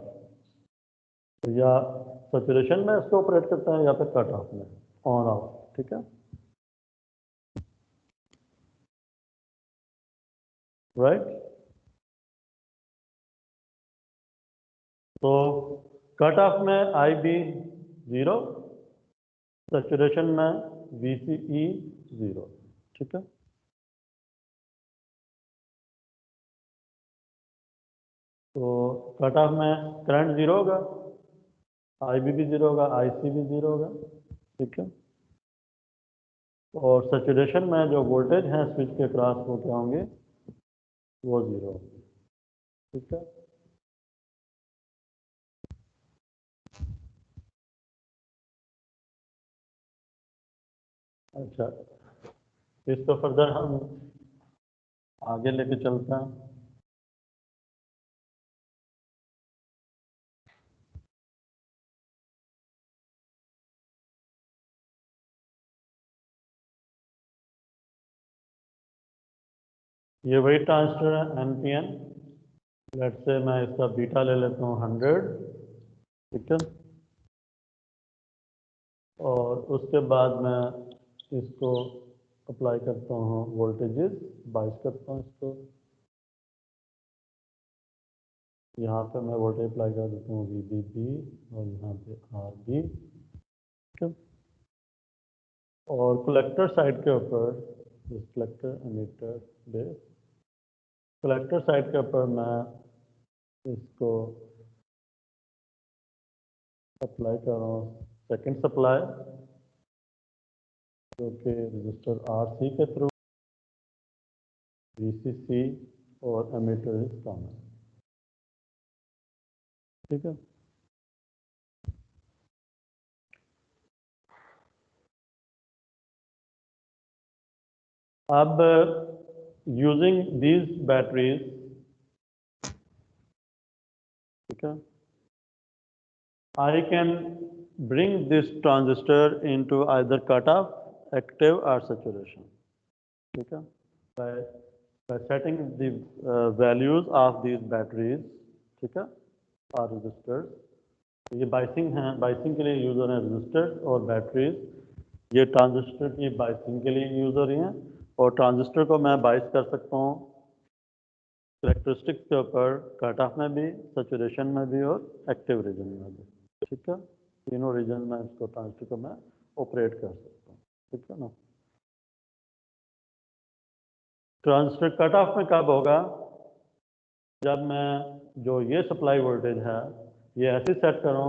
तो या सैचुरेशन में इसको ऑपरेट करता है या फिर कट ऑफ में, ऑन ऑफ, ठीक है, राइट। तो कट ऑफ में IB 0, सैचुरेशन में VCE 0, ठीक है। तो कट ऑफ में करंट 0 होगा, IB भी 0 होगा, IC भी 0 होगा, ठीक है। और सैचुरेशन में जो वोल्टेज हैं स्विच के क्रॉस वो क्या होंगे, वो 0 होंगे, ठीक है। अच्छा, इसको फर्दर हम आगे लेके चलते हैं। ये वही ट्रांजिस्टर है NPN, लेट से मैं इसका बीटा ले लेता हूँ 100, ठीक है। और उसके बाद मैं इसको अप्लाई करता हूँ वोल्टेजेस, बाइस करता हूँ इसको, यहाँ पे मैं वोल्टेज अप्लाई कर देता हूँ VBB और यहाँ पे RB, ठीक है। और कलेक्टर साइड के ऊपर collector emitter base, collector side के ऊपर मैं इसको अप्लाई कर रहा हूँ सेकंड सप्लाई, जो कि रजिस्टर RC के थ्रू, VCC और एमीटर इज कॉमन, ठीक है। अब यूजिंग दीज बैटरीज, ठीक है, I can bring this transistor into either cutoff, active or saturation, ठीक है, by setting the values of these batteries, ठीक है, or resistors, ये बाइसिंग है, बाइसिंग के लिए यूज हो रहे हैं रजिस्टर और बैटरीज। ये ट्रांजिस्टर की बाइसिंग के लिए यूज हो रही हैं और ट्रांजिस्टर को मैं बाइस कर सकता हूँ कैरेक्टरिस्टिक्स के ऊपर, कट ऑफ में भी, सैचुरेशन में भी और एक्टिव रीजन में भी। ठीक है, तीनों रीजन में इसको ट्रांजिस्टर को मैं ऑपरेट कर सकता हूँ। ठीक है ना। ट्रांजिस्टर कट ऑफ में कब होगा? जब मैं जो ये सप्लाई वोल्टेज है ये ऐसे सेट करूँ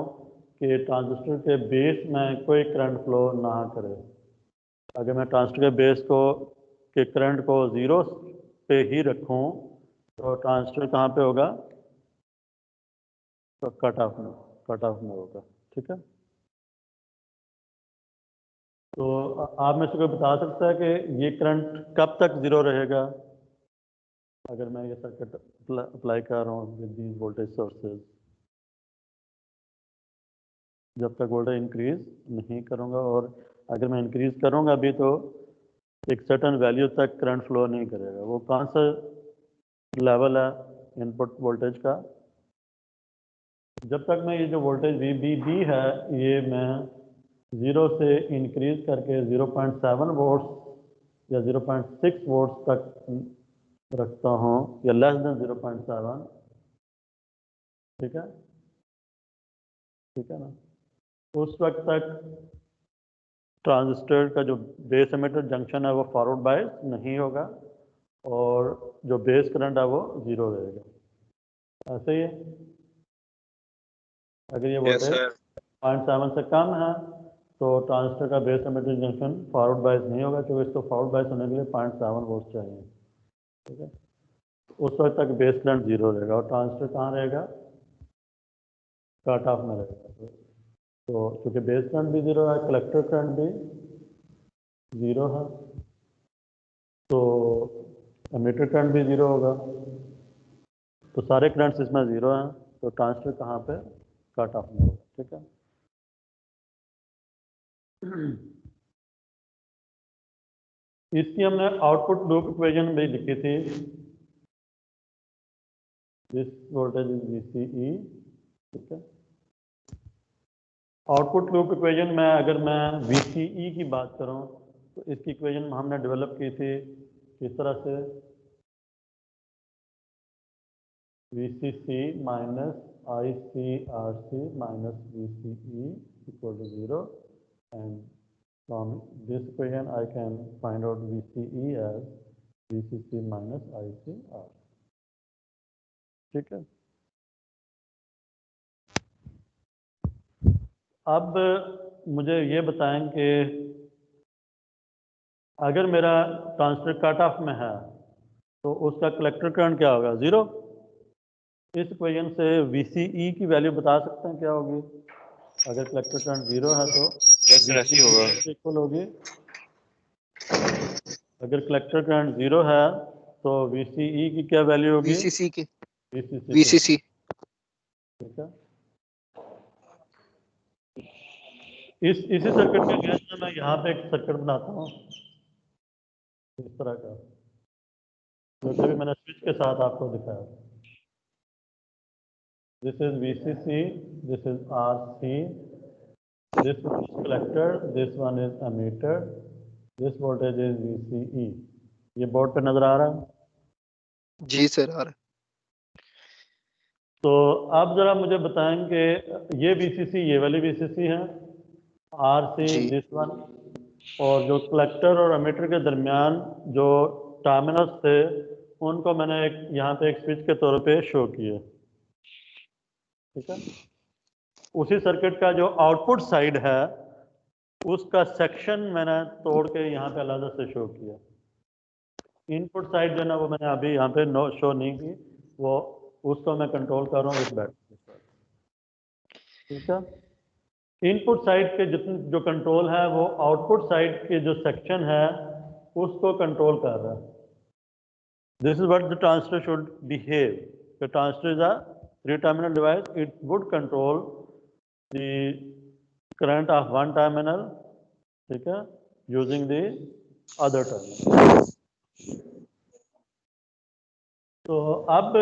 कि ट्रांजिस्टर के बेस में कोई करंट फ्लो ना करे। अगर मैं ट्रांजिस्टर के बेस को के करंट को 0 पे ही रखूं तो ट्रांजिस्टर कहाँ पे होगा? तो कट ऑफ में होगा। ठीक है। तो आप में से कोई बता सकता है कि ये करंट कब तक 0 रहेगा? अगर मैं ये सर्किट अप्लाई कर रहा हूँ विद दीज वोल्टेज सोर्सेज, जब तक वोल्टेज इंक्रीज नहीं करूँगा, और अगर मैं इंक्रीज करूँगा भी तो एक सर्टन वैल्यू तक करंट फ्लो नहीं करेगा। वो कौन सा लेवल है इनपुट वोल्टेज का? जब तक मैं ये जो वोल्टेज VBB है ये मैं 0 से इंक्रीज करके 0.7 वोल्ट्स या 0.6 वोल्ट्स तक रखता हूँ या लेस देन 0.7। ठीक है, ठीक है ना। उस वक्त तक ट्रांजिस्टर का जो बेस एमिटर जंक्शन है वो फॉरवर्ड बायस नहीं होगा और जो बेस करंट है वो 0 रहेगा। ऐसे ही अगर ये वोल्टेज 0.7 से कम है तो ट्रांजिस्टर का base emitter junction forward bias नहीं होगा, क्योंकि इसको फॉरवर्ड बायस होने के लिए 0.7 वोल्ट चाहिए। ठीक है, उस वक्त तक बेस करंट 0 रहेगा और ट्रांजिस्टर कहाँ रहेगा? कट ऑफ में रहेगा। तो क्योंकि बेस करंट भी 0 है, कलेक्टर करंट भी 0 है, तो एमिटर करंट भी 0 होगा, तो सारे करंट्स इसमें 0 हैं, तो ट्रांजिस्टर कहाँ पे? कट ऑफ में होगा। ठीक है। इसकी हमने आउटपुट लूप इक्वेशन भी लिखी थी। This voltage is VCE। ठीक है, आउटपुट लूप इक्वेशन में अगर मैं VCE की बात करूं तो इसकी इक्वेशन हमने डेवलप की थी किस तरह से? VCC minus ICRC minus VCE equal to 0, and from this equation I can find out VCE as VCC minus ICR। ठीक है। अब मुझे ये बताएं कि अगर मेरा ट्रांजिस्टर कट ऑफ में है तो उसका कलेक्टर करंट क्या होगा? 0। इस इक्वेशन से VCE की वैल्यू बता सकते हैं क्या होगी? अगर कलेक्टर करंट 0 है तो ऐसी होगा। इक्वल होगी, अगर कलेक्टर करंट 0 है तो VCE की क्या वैल्यू होगी? VCC की VCC। ठीक है, इसी सर्किट के केस में मैं यहाँ पे एक सर्किट बनाता हूँ इस तरह का, जो कि मैंने स्विच के साथ आपको दिखाया। This is VCC, this is RC, this one is collector, this one is emitter, this voltage is VCE। ये बोर्ड पे नजर आ रहा है? जी सर आ रहा है। तो आप जरा मुझे बताएं कि ये VCC ये वाली VCC है, RC जी। दिस वन, और जो कलेक्टर और एमिटर के दरमियान जो टर्मिनल्स थे उनको मैंने यहाँ पे एक स्विच के तौर पे शो किए। ठीक है, उसी सर्किट का जो आउटपुट साइड है उसका सेक्शन मैंने तोड़ के यहाँ पे अलग से शो किया। इनपुट साइड जो है ना वो मैंने अभी यहाँ पे शो नहीं की, वो उसको मैं कंट्रोल कर रहा हूँ इस बैटरी के साथ। ठीक है, इनपुट साइड के जितने जो कंट्रोल है वो आउटपुट साइड के जो सेक्शन है उसको कंट्रोल कर रहा है। This is what the transistor should behave. The transistor is a 3-terminal device, it would control the current of one terminal, ठीक है, using the other terminal। तो अब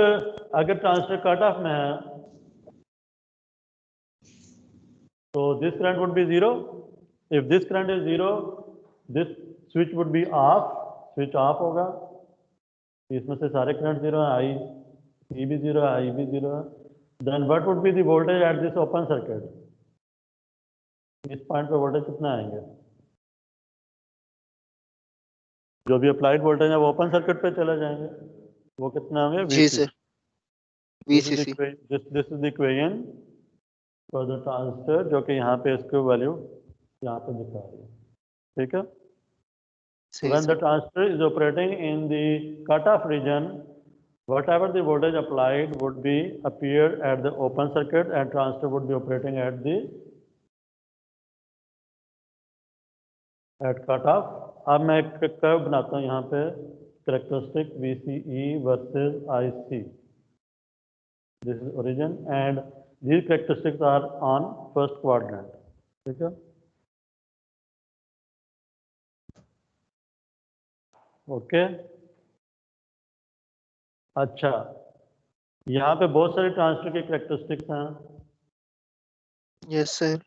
अगर ट्रांजिस्टर कट ऑफ में है So this current would be 0. If this current is 0, this switch would be off. Switch off होगा. इसमें से सारे current 0 है. I भी 0 है, I भी 0 है. Then what would be the voltage at this open circuit? इस पॉइंट पे वोल्टेज कितना आएंगे? जो भी अप्लाइड वोल्टेज है वो ओपन सर्किट पे चले जाएंगे. वो कितना होंगे? जी sir, This is VCC. this is the equation for the transistor जो कि यहाँ पे इसकी वैल्यू यहाँ पे दिखा रही है. ठीक है. सही When the sir. transistor is operating in the cutoff region, whatever the voltage applied would be appear at the open circuit and transistor would be operating at the cutoff. अब मैं एक कर्व बनाता हूँ यहाँ पे, characteristic VCE versus IC. This is origin and these characteristics are on first quadrant. ठीक है. Okay. अच्छा, यहाँ पे बहुत सारे ट्रांजिस्टर के characteristics हैं. Yes sir.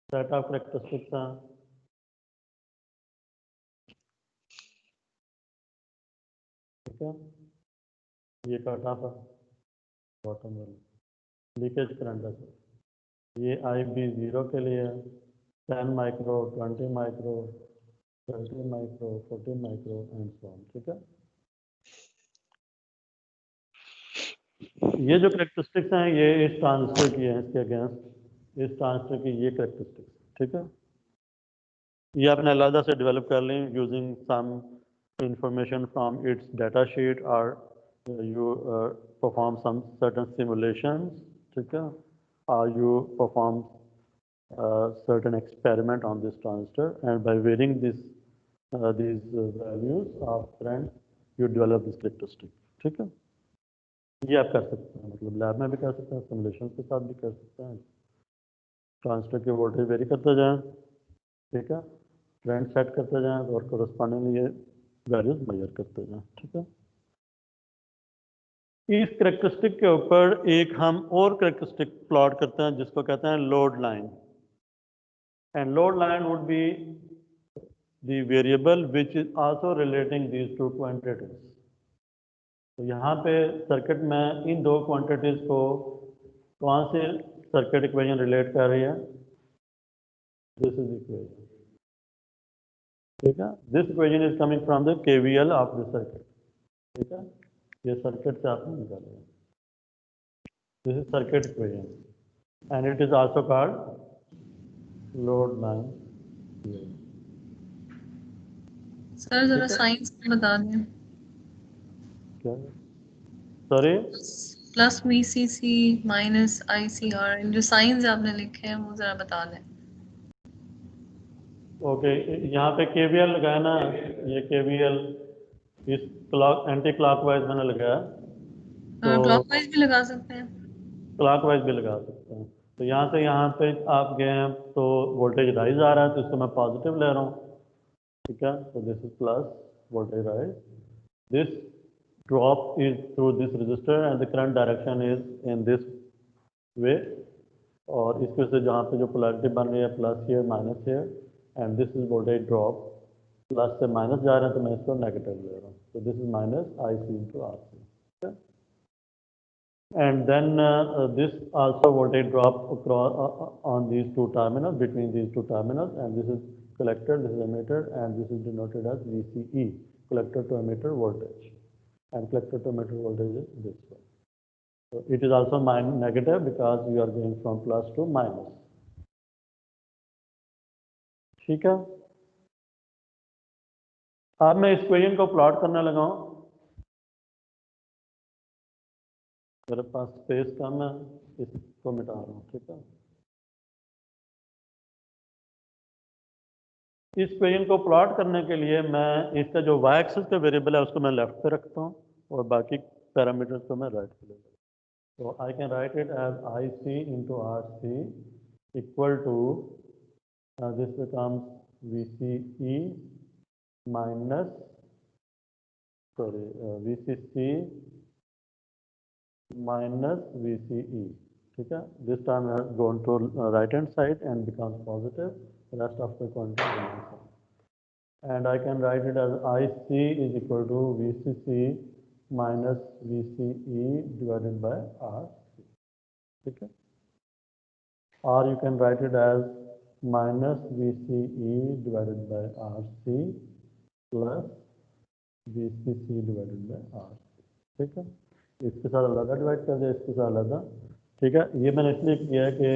Set of characteristics हैं. ठीक है. ये कट ऑफ है, बॉटम वाली लीकेज करंट है. ये IB 0 के लिए 10 micro, 20 micro, 30 micro, 40 micro and so on. ठीक है. ये जो कैरेक्टरिस्टिक्स हैं ये इस ट्रांजिस्टर की हैं, इसके अगेंस्ट इस ट्रांजिस्टर की ये कैरेक्टरिस्टिक्स. ठीक है. ये आपने अलग से डेवलप कर लें using some information from its data sheet और you perform some certain simulations. ठीक है. Or you perform certain experiment on this transistor and by varying these values of current you develop this characteristic. ठीक है. ये आप कर सकते हैं, मतलब लैब में भी कर सकते हैं, सिमुलेशन के साथ भी कर सकते हैं. ट्रांजिस्टर के वोल्टेज वेरी करते जाएं. ठीक है. करंट सेट करते जाएं और कोरस्पॉन्डिंगली ये वैल्यूज मेजर करते जाएं. ठीक है. इस करेक्टरिस्टिक के ऊपर एक हम और करेक्टरिस्टिक प्लॉट करते हैं जिसको कहते हैं load line. And load line would be the variable which is also relating these two quantities. तो यहाँ पे सर्किट में इन दो क्वांटिटीज को कौन से सर्किट इक्वेशन रिलेट कर रही है? This is equation. ठीक है. This equation is coming from the KVL of the circuit. ठीक है. ये सर्किट से आपने निकाले. This is circuit equation and it is also called load line. Sir जरा साइंस बता दें. क्या? Sorry. Plus VCC minus ICR जो साइंस आपने लिखे हैं वो जरा बता दें. ओके. यहाँ पे KVL लगाया ना, ये KVL इस क्लॉक एंटी क्लॉकवाइज मैंने लगाया. तो क्लॉकवाइज भी लगा सकते हैं. क्लॉकवाइज भी लगा सकते हैं. तो यहाँ से यहाँ पे आप गए हैं तो वोल्टेज राइज आ रहा है तो इसको मैं पॉजिटिव ले रहा हूँ. ठीक है. तो this is plus voltage rise. This drop is through this register and the current direction is in this way. और इसके से जहाँ पे जो पोलैरिटी बन रही है plus here minus here and this is voltage drop. Plus से माइनस जा रहे हैं तो मैं इसको नेगेटिव ले रहा हूँ. तो this is minus IC into RC. And then this also voltage drop across on these two terminals, between these two terminals, and this is collector, this is emitter, and this is denoted as VCE, collector to emitter voltage, and collector to emitter voltage is this one. So it is also negative because we are going from plus to minus. ठीक है. अब मैं इस equation को plot करने लगा हूँ. मेरे पास स्पेस कम है, इसको मिटा रहा हूँ. ठीक है. इस इक्वेशन को प्लॉट करने के लिए मैं इसका जो y एक्सिस का वेरिएबल है उसको मैं लेफ्ट पे रखता हूँ और बाकी पैरामीटर्स को मैं राइट पे ले लेता हूँ. तो I can write it as IC into RC equal to this becomes VCE minus VCC minus VCE. ठीक है, this time has gone to right hand side and becomes positive, rest of the quantity remains. And I can write it as IC is equal to VCC minus VCE divided by RC. ठीक है, or you can write it as minus VCE divided by RC plus VCC divided by RC. ठीक है, इसके साथ अलग divide कर दिया, इसके साथ अलग। ठीक है, ये मैंने इसलिए किया है कि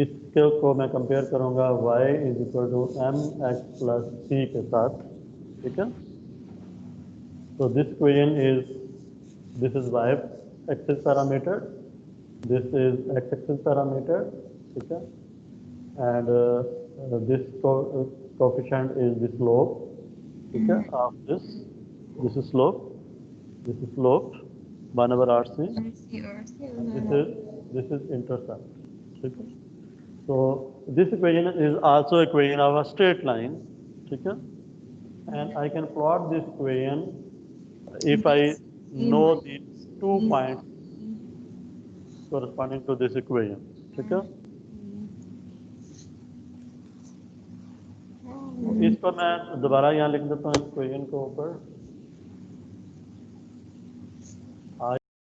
इसके को मैं कंपेयर करूँगा y is equal to mx plus c के साथ। ठीक है, तो this equation is, this is y axis parameter, this is x axis parameter. ठीक है, and this coefficient is the slope. ठीक है, of this is slope, this is slope 1/RC, this is intercept. ठीक है, so this equation is also equation of a straight line. ठीक है, and I can plot this equation if I know the 2 points corresponding to this equation. ठीक है, इसको मैं दोबारा यहाँ लिख देता हूँ इक्वेशन को ऊपर।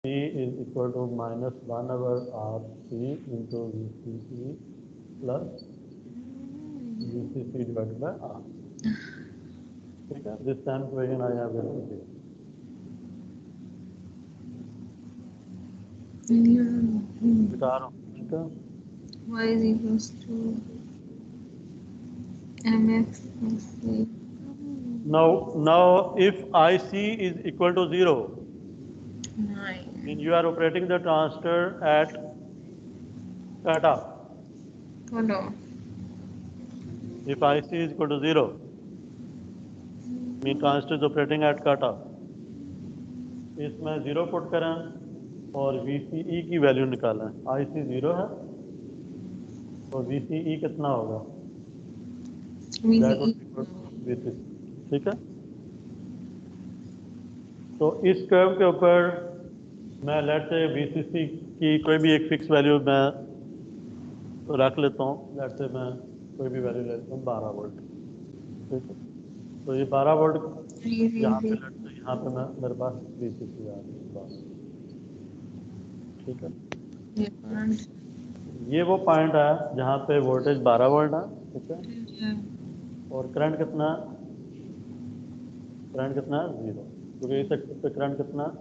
C is equal to minus 1/RC into VCE plus VCC divided by R. ठीक है, this time equation I have written here. बता रहा हूँ। ठीक है, y is equals to mx plus c. now if IC is equal to 0, then you are operating the transistor at cutoff. If IC is equal to 0, mean transistor is operating at cutoff. इसमें 0 put करें और VCE की value निकालें। IC 0 है तो VCE कितना होगा? VCC। ठीक है, तो इस कर्व के ऊपर मैं लेट से VCC की कोई भी एक फिक्स वैल्यू मैं रख लेता हूँ। लेट से मैं कोई भी वैल्यू लेता हूँ 12 वोल्ट। ठीक है, तो ये 12 वोल्ट यहाँ पे लेट से यहाँ पे मैं मेरे पास VCC आ गई। ठीक है, ये वो पॉइंट है जहाँ पे वोल्टेज 12 वोल्ट है। ठीक है, और करंट कितना है? 0, क्योंकि इस एक्सिस पे करंट कितना है?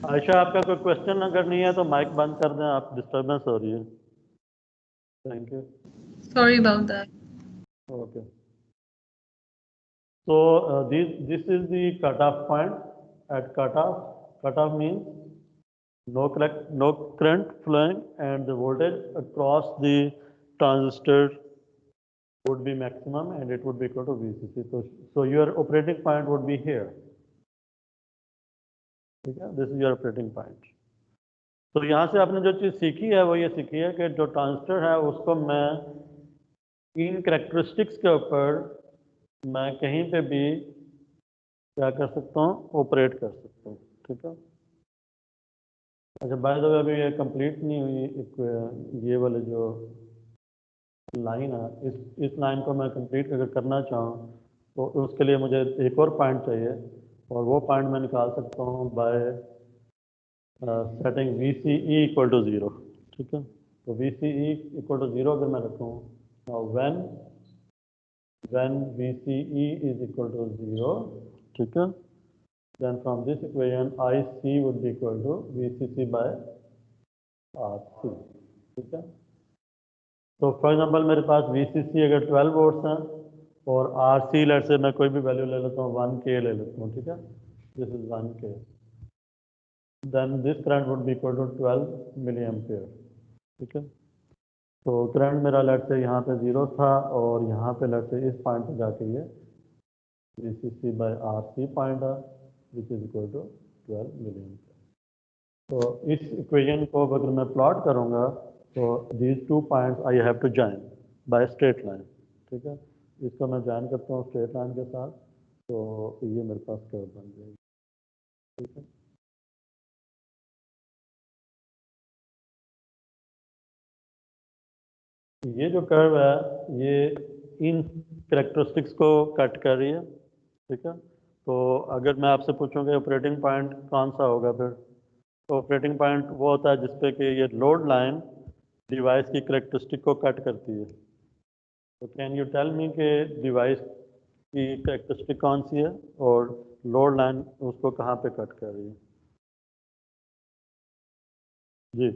आयशा, आपका कोई क्वेश्चन अगर नहीं है तो माइक बंद कर दें, आप डिस्टर्बेंस हो रही है। Thank you, Sorry about that. Okay. So this is the cutoff point. At cutoff means no current flowing and the voltage across the transistor would be maximum and it would be equal to VCC. So your operating point would be here. ठीक है, this is your operating point. तो यहाँ से आपने जो चीज़ सीखी है वो ये सीखी है कि जो ट्रांजिस्टर है उसको मैं इन कैरेक्टरिस्टिक्स के ऊपर मैं कहीं पे भी क्या कर सकता हूँ? ऑपरेट कर सकता हूँ। ठीक है, अच्छा, बाय द वे अभी ये कंप्लीट नहीं हुई, ये वाले जो लाइन है, इस लाइन को मैं कंप्लीट अगर करना चाहूँ तो उसके लिए मुझे एक और पॉइंट चाहिए और वो पॉइंट मैं निकाल सकता हूँ by setting VCE equal to 0। ठीक है, तो VCE इक्वल टू 0 अगर मैं रखूँ, when VCE is equal to 0, ठीक है, then from this equation IC would be equal to VCC by RC। ठीक है, तो फॉर एग्जांपल मेरे पास VCC अगर 12 वोल्ट्स हैं और RC लेट से मैं कोई भी वैल्यू ले लेता हूँ, 1K ले लेता हूँ। ठीक है, this is 1K, then this current would be equal to 12 milli ampere. ठीक है, तो करंट मेरा लेट से यहाँ पे 0 था और यहाँ पे लेट से इस पॉइंट पे जाके ये VCC by RC पॉइंट है which is equal to 12 milli ampere. तो इस इक्वेशन को अगर मैं प्लॉट करूँगा तो these 2 points I have to join by straight line। ठीक है, इसको मैं ज्वाइन करता हूँ स्ट्रेट लाइन के साथ, तो ये मेरे पास कर्व बन जाएगी। ठीक है। ये जो कर्व है ये इन कैरेक्टरिस्टिक्स को कट कर रही है, ठीक है। तो अगर मैं आपसे पूछूंगा ऑपरेटिंग पॉइंट कौन सा होगा, फिर तो ऑपरेटिंग पॉइंट वो होता है जिसपे कि ये लोड लाइन डिवाइस की कैरेक्टरिस्टिक को कट करती है। तो कैन यू टेल मी कि डिवाइस की कैरेक्टरिस्टिक कौन सी है और लोड लाइन उसको कहाँ पे कट कर रही है? जी,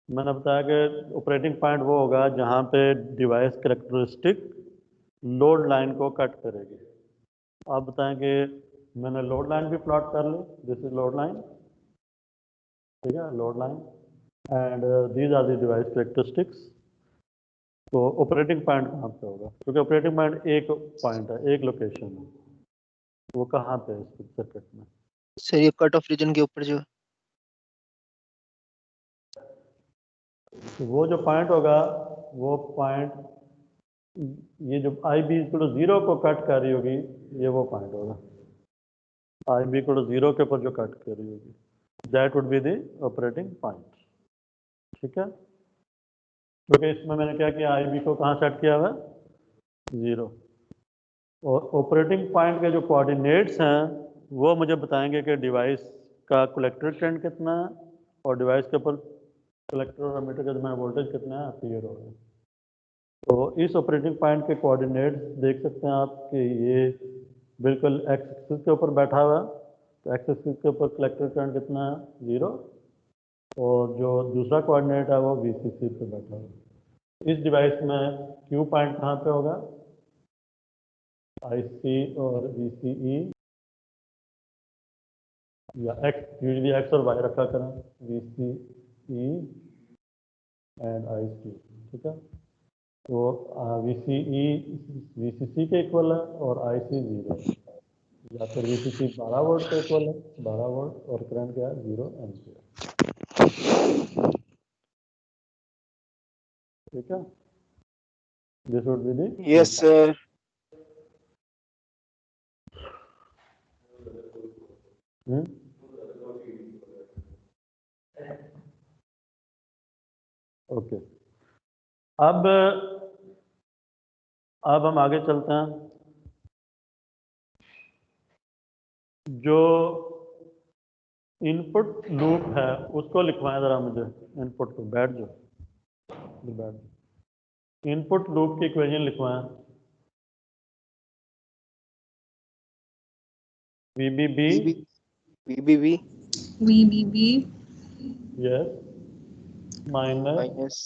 मैंने बताया कि ऑपरेटिंग पॉइंट वो होगा जहाँ पे डिवाइस कैरेक्टरिस्टिक लोड लाइन को कट करेगी। आप बताएं कि मैंने लोड लाइन भी प्लॉट कर ली, दिस इज लोड लाइन, ठीक है, load line, and these are the device characteristics. तो ऑपरेटिंग पॉइंट कहाँ पे होगा? क्योंकि ऑपरेटिंग पॉइंट एक पॉइंट है, एक लोकेशन है, वो कहाँ पे है इस सर्किट में? सर ये कट ऑफ रीजन के ऊपर जो है। तो वो जो पॉइंट होगा वो पॉइंट, ये जो आई बी इक्वल टू 0 को कट कर रही होगी, ये वो पॉइंट होगा आई बी इक्वल टू 0 के ऊपर जो कट कर रही होगी, that would be the operating point, ठीक है। क्योंकि इसमें मैंने क्या किया, आई बी को कहाँ सेट किया हुआ है? 0। और ऑपरेटिंग पॉइंट के जो कोऑर्डिनेट्स हैं वो मुझे बताएंगे कि डिवाइस का कलेक्टर करंट कितना है और डिवाइस के ऊपर कलेक्टर और एमीटर के दरमियान वोल्टेज कितना है, क्लियर हो गया। तो इस ऑपरेटिंग पॉइंट के कोऑर्डिनेट्स देख सकते हैं आप कि ये बिल्कुल एक्स एक्सिस के ऊपर बैठा हुआ है। तो एक्स एक्सिस के ऊपर कलेक्टर करंट कितना है? 0। और जो दूसरा कोऑर्डिनेट है वो वीसीसी पे बैठा हुआ है। इस डिवाइस में क्यू पॉइंट कहाँ पे होगा? आईसी और वीसीई, या एक्स, यूजली एक्स और वाई रखा करें, वीसीई एंड आईसी, ठीक है। तो वीसीई वीसीसी के इक्वल है और आईसी 0 है, या फिर वीसीसी 12 वोल्ट के इक्वल है, 12 वोल्ट, और करंट क्या है? 0 एम्पियर, ठीक है। This would be the yes sir. Okay. अब हम आगे चलते हैं। जो इनपुट लूप है उसको लिखवाएं जरा मुझे, इनपुट को, बैठ इनपुट लूप की इक्वेशन लिखवाएं। VBB, VBB VBB yes, minus minus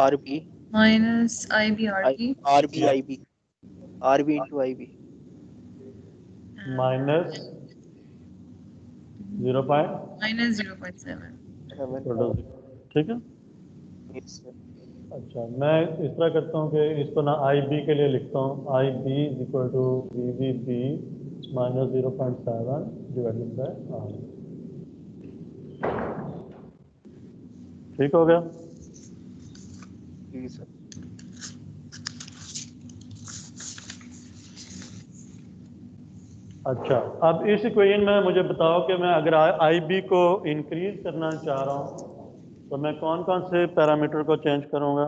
RB minus IBRB RB into IB minus 0.7, minus 0.7. ठीक है। Yes sir. अच्छा, मैं इस तरह करता हूँ कि इसको ना IB के लिए लिखता हूँ, IB is equal to VBB minus 0.7 divided by R, ठीक हो गया। जी सर। अच्छा, अब इस इक्वेशन में मुझे बताओ कि मैं अगर IB को इंक्रीज करना चाह रहा हूँ तो मैं कौन कौन से पैरामीटर को चेंज करूँगा?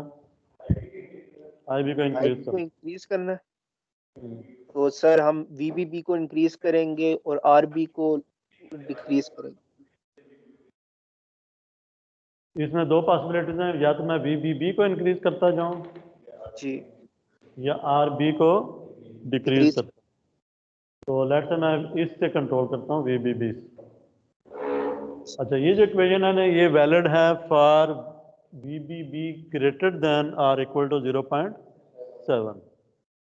IB को इंक्रीज IB को इंक्रीज करना है तो सर हम VBB को इंक्रीज करेंगे और RB को डिक्रीज करेंगे। इसमें दो पॉसिबिलिटीज हैं, या तो मैं VBB को इंक्रीज करता जाऊं जी, या RB को डिक्रीज डिक्रीज। करता। तो लेट्स से मैं इससे कंट्रोल करता हूँ, VBB से। अच्छा, ये जो इक्वेशन है ना ये वैलिड है for VBB greater than or equal to 0.7,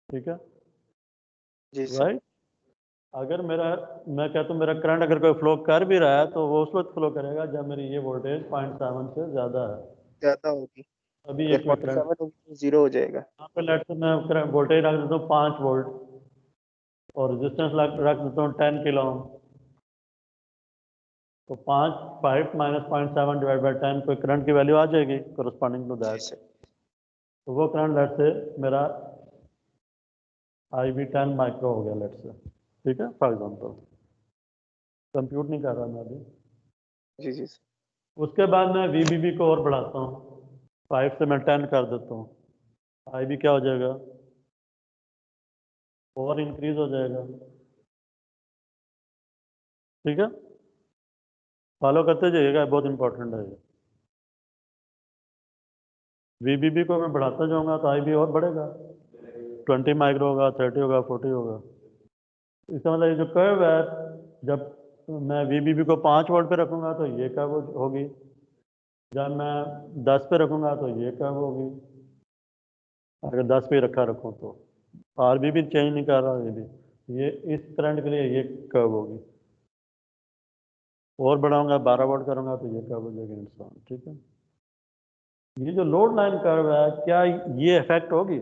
ठीक है, जी सर। राइट। अगर मैं कहता हूँ मेरा करंट अगर कोई फ्लो कर भी रहा है तो वो उस वक्त फ्लो करेगा जब मेरी ये वोल्टेज 0.7 से ज़्यादा है, ज्यादा होगी। अभी ये अगर कोई करंट। 47 होगी तो 0 हो जाएगा। यहाँ पे लेट से मैं वोल्टेज रख देता हूँ 5 वोल्ट और रेजिस्टेंस रख देता हूँ 10 किलो ओम। तो 5 माइनस 0.7 डिवाइड बाई 10 कोई करंट की वैल्यू आ जाएगी कोरस्पॉन्डिंग टू जी दैट। सर। तो वो करंट लेट से मेरा IB 10 माइक्रो हो गया लेट से, ठीक है, फॉर एग्जाम्पल। कंप्यूट नहीं कर रहा मैं अभी। जी जी सर। उसके बाद मैं VBB को और बढ़ाता हूँ, 5 से मैं 10 कर देता हूँ, IB क्या हो जाएगा, और इंक्रीज हो जाएगा। ठीक है, फॉलो करते जाइएगा, बहुत इंपॉर्टेंट है ये। VBB को मैं बढ़ाता जाऊंगा तो IB और बढ़ेगा, 20 माइक्रो होगा, 30 होगा, 40 होगा। इसका मतलब ये जो कर्व है, जब मैं VBB को 5 वोल्ट पे रखूंगा तो ये कर्व होगी, जब मैं 10 पे रखूंगा तो ये कर्व होगी, अगर 10 पे रखा रखूँ तो। RB भी चेंज नहीं कर रहा, ये भी, ये इस करंट के लिए ये कर्व होगी, और बढ़ाऊंगा 12 वोल्ट करूंगा तो ये कर्व हो जाएगा इंसान। ठीक है, ये जो लोड लाइन कर्व है, क्या ये इफेक्ट होगी,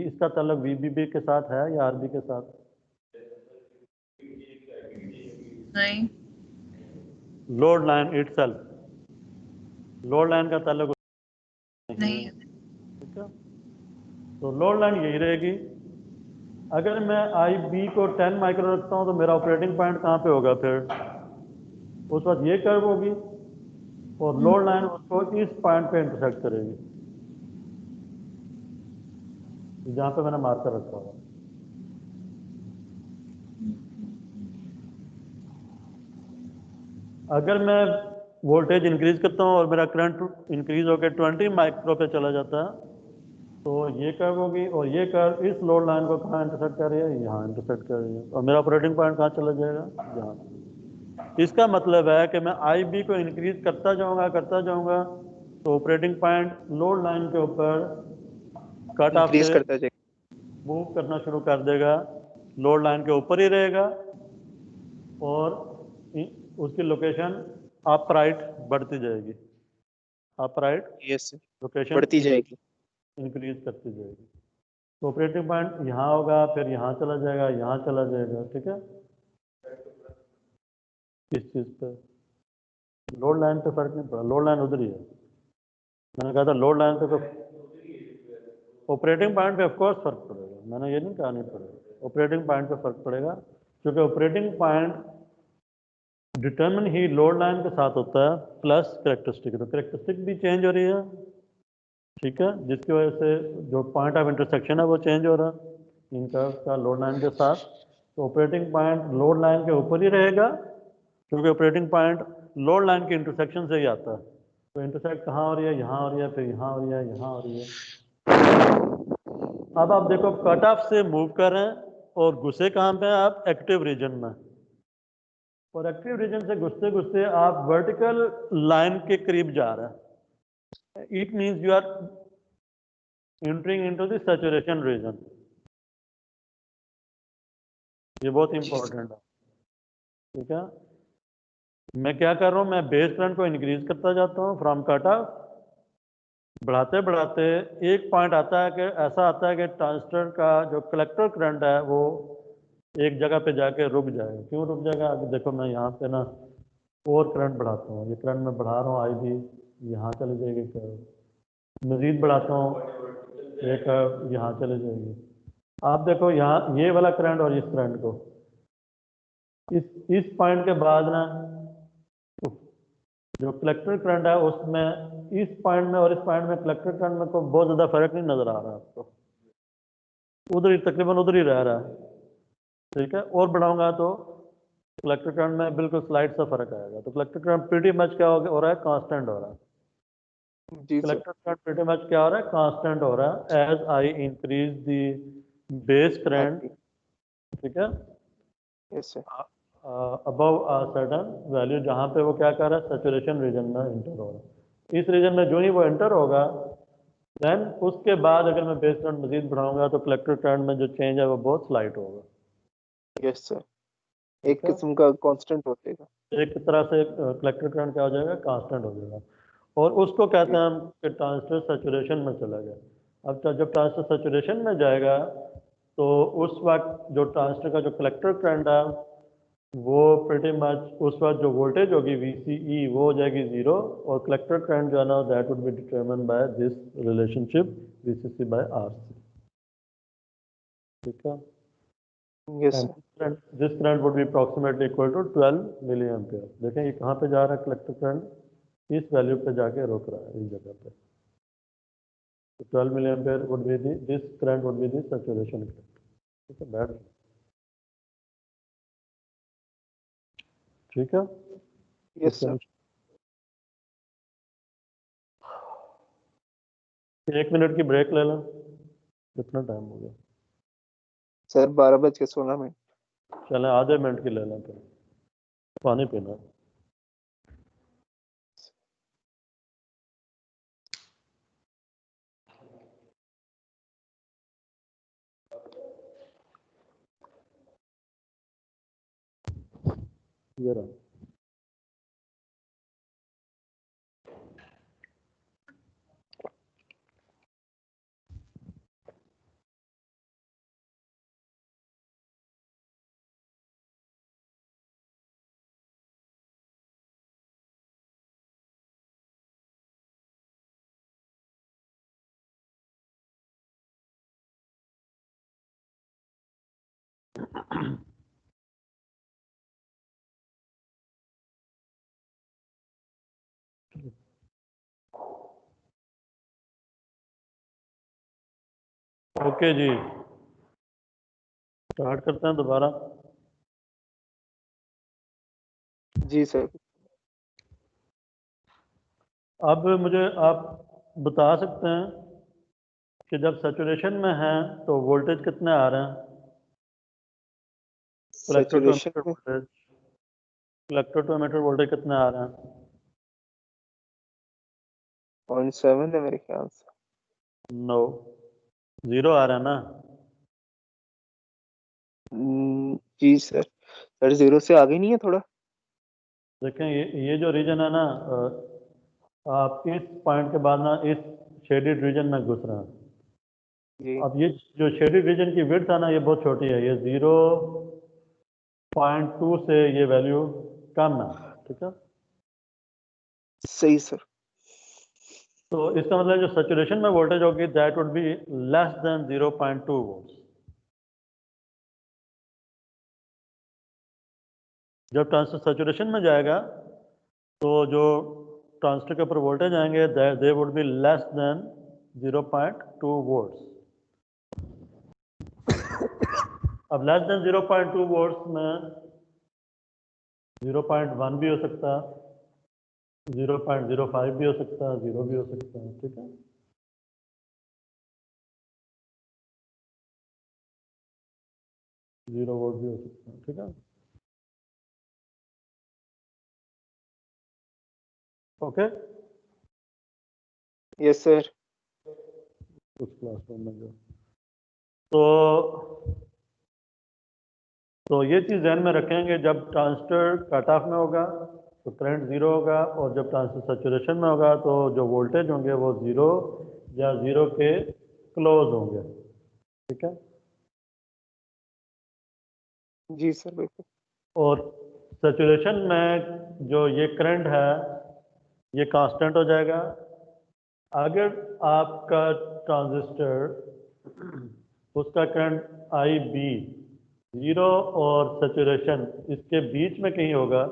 इसका ताल्लुक VBB के साथ है या RB के साथ? नहीं, load line itself, load line का ताल्लुक नहीं। ठीक है, तो लोड लाइन यही रहेगी। अगर मैं IB को 10 माइक्रो रखता हूँ तो मेरा ऑपरेटिंग पॉइंट कहाँ पे होगा, फिर उस वक्त ये कर्व होगी, और लोड लाइन उसको इस पॉइंट पे इंटरसेक्ट करेगी, जहाँ पे मैंने मार्कर रखा हुआ। अगर मैं वोल्टेज इंक्रीज करता हूँ और मेरा करंट इंक्रीज होकर 20 माइक्रो पे चला जाता है तो ये कर्व होगी, और ये कर्व इस लोड लाइन को कहाँ इंटरसेक्ट कर रही है, यहाँ इंटरसेक्ट कर रही है, और मेरा ऑपरेटिंग पॉइंट कहाँ चला जाएगा, यहाँ। इसका मतलब है कि मैं IB को इंक्रीज करता जाऊंगा तो ऑपरेटिंग पॉइंट लोड लाइन के ऊपर कट ऑफ इंक्रीज से करता जाएगा। मूव करना शुरू कर देगा, लोड लाइन के ऊपर ही रहेगा, और उसकी लोकेशन अप राइट बढ़ती जाएगी, up right yes sir, location बढ़ती जाएगी। इंक्रीज करती जाएगी। तो ऑपरेटिंग पॉइंट यहाँ होगा, फिर यहाँ चला जाएगा, यहाँ चला जाएगा। ठीक है, इस चीज़ पे लोड लाइन पे फर्क नहीं पड़ा, लोड लाइन उधर ही है। मैंने कहा था लोड लाइन पे तो ऑपरेटिंग पॉइंट पे ऑफकोर्स फर्क पड़ेगा, मैंने ये नहीं कहा नहीं पड़ेगा, ऑपरेटिंग पॉइंट पे फर्क पड़ेगा, क्योंकि ऑपरेटिंग पॉइंट डिटरमिन ही लोड लाइन के साथ होता है प्लस करेक्टरिस्टिक, तो करेक्टरिस्टिक भी चेंज हो रही है। ठीक है, जिसकी वजह से जो पॉइंट ऑफ इंटरसेक्शन है वो चेंज हो रहा है इनका का लोड लाइन के साथ। तो ऑपरेटिंग पॉइंट लोड लाइन के ऊपर ही रहेगा, क्योंकि ऑपरेटिंग पॉइंट लोड लाइन के इंटरसेक्शन से ही आता है। तो इंटरसेक्ट कहाँ हो रही है, यहाँ हो रही है, फिर यहाँ हो रही है, यहाँ हो रही है। अब आप देखो कट ऑफ से मूव कर रहे हैं और घुसे कहाँ पे हैं आप, एक्टिव रीजन में, और एक्टिव रीजन से घुसते घुसते आप वर्टिकल लाइन के करीब जा रहे हैं। It means you are entering into the saturation region. ये बहुत इंपॉर्टेंट है। ठीक है, मैं क्या कर रहा हूँ, मैं बेस करंट को इंक्रीज करता जाता हूँ फ्रॉम कट ऑफ, बढ़ाते बढ़ाते एक पॉइंट आता है कि ऐसा आता है कि ट्रांजिस्टर का जो कलेक्टर करंट है वो एक जगह पे जाके रुक जाएगा। क्यों रुक जाएगा, अभी देखो मैं यहाँ पे ना और करंट बढ़ाता हूँ, ये करंट मैं बढ़ा रहा हूँ, IB यहाँ चले जाएगी, मजीद बढ़ाता हूँ एक यहाँ चले जाएगी। आप देखो यहाँ ये वाला करंट और इस करंट को इस पॉइंट के बाद ना जो कलेक्टर करंट है उसमें इस पॉइंट में और इस पॉइंट में कलेक्टर करंट में को बहुत ज़्यादा फर्क नहीं नज़र आ रहा आपको, उधर ही तकरीबन उधर ही रह रहा है। ठीक है, और बढ़ाऊंगा तो कलेक्टर करंट में बिल्कुल स्लाइड सा फर्क आएगा। तो कलेक्टर करंट प्रीटी मच क्या हो रहा है, कांस्टेंट हो रहा है। जी sir, collector current pretty much क्या हो रहा है, कांस्टेंट हो रहा है as I increase the base current. ठीक है, yes sir, above certain value, जहाँ पे वो क्या कर रहा है, सैचुरेशन रीजन में इंटर हो रहा है। इस रीजन में जो ही वो एंटर होगा देन उसके बाद अगर मैं बेस करंट मजीद बढ़ाऊंगा तो कलेक्टर करंट में जो चेंज है वो बहुत स्लाइट होगा। यस सर, एक किस्म का कांस्टेंट हो जाएगा, एक तरह से कलेक्टर करंट क्या हो जाएगा, कांस्टेंट हो जाएगा, और उसको कहते हैं हम कि ट्रांजिस्टर सैचुरेशन में चला गया। अब जब ट्रांजिस्टर सैचुरेशन में जाएगा तो उस वक्त जो ट्रांजिस्टर का जो कलेक्टर करंट है वो प्रीटी मच उस वक्त जो वोल्टेज होगी VCE वो हो जाएगी 0, और कलेक्टर करंट जो है ना that would be determined by this relationship VCC by RC। ठीक है, yes and sir. this current would be approximately equal to 12 milliampere. देखें ये कहाँ पे जा रहा है कलेक्टर करंट, इस वैल्यू पे जाके रुक रहा है इस जगह पे। तो 12 milliampere would be the this current would be the saturation current. ठीक है, बैठ गया। ठीक है, यस सर। एक मिनट की ब्रेक ले लें। कितना टाइम हो गया? सर 12:16। चलें आधे मिनट की ले लें, फिर पानी पीना। ये रहा। ओके जी, स्टार्ट करते हैं दोबारा। जी सर। अब मुझे आप बता सकते हैं कि जब सैचुरेशन में है तो वोल्टेज कितने आ रहे हैं? सैचुरेशन में कलेक्टर टू एमिटर वोल्टेज कितने आ रहे हैं? 0.7 है मेरे ख्याल से। नो, 0 आ रहा है ना? जी सर। सर 0 से आगे नहीं है थोड़ा? देखें ये जो रीजन है ना, आप इस पॉइंट के बाद ना इस शेडेड रीजन में घुस रहे हैं। जी अब ये जो शेडेड रीजन की विड्थ है ना, ये बहुत छोटी है, ये 0.2 से ये वैल्यू कम है। ठीक है, सही सर। तो इसका मतलब जो सैचुरेशन में वोल्टेज होगी that would be less than 0.2 volt. जब ट्रांजिस्टर सैचुरेशन में जाएगा तो जो ट्रांजिस्टर के ऊपर वोल्टेज आएंगे they would be less than 0.2 volts. अब लेस देन 0.2 वोल्ट्स में 0.1 भी हो सकता है, 0.05 भी हो सकता है, 0 भी हो सकता है। ठीक है, जीरो वोल्ट भी हो सकता है। ठीक है, ओके। Yes sir. उस क्लासरूम में जो तो ये चीज़ ध्यान में रखेंगे, जब ट्रांजिस्टर कट ऑफ में होगा तो करंट 0 होगा, और जब ट्रांजिस्टर सैचुरेशन में होगा तो जो वोल्टेज होंगे वो 0 या 0 के क्लोज होंगे। ठीक है, जी सर बिल्कुल। और सैचुरेशन में जो ये करंट है ये कांस्टेंट हो जाएगा। अगर आपका ट्रांजिस्टर उसका करंट आई बी 0 और सैचुरेशन इसके बीच में कहीं होगा,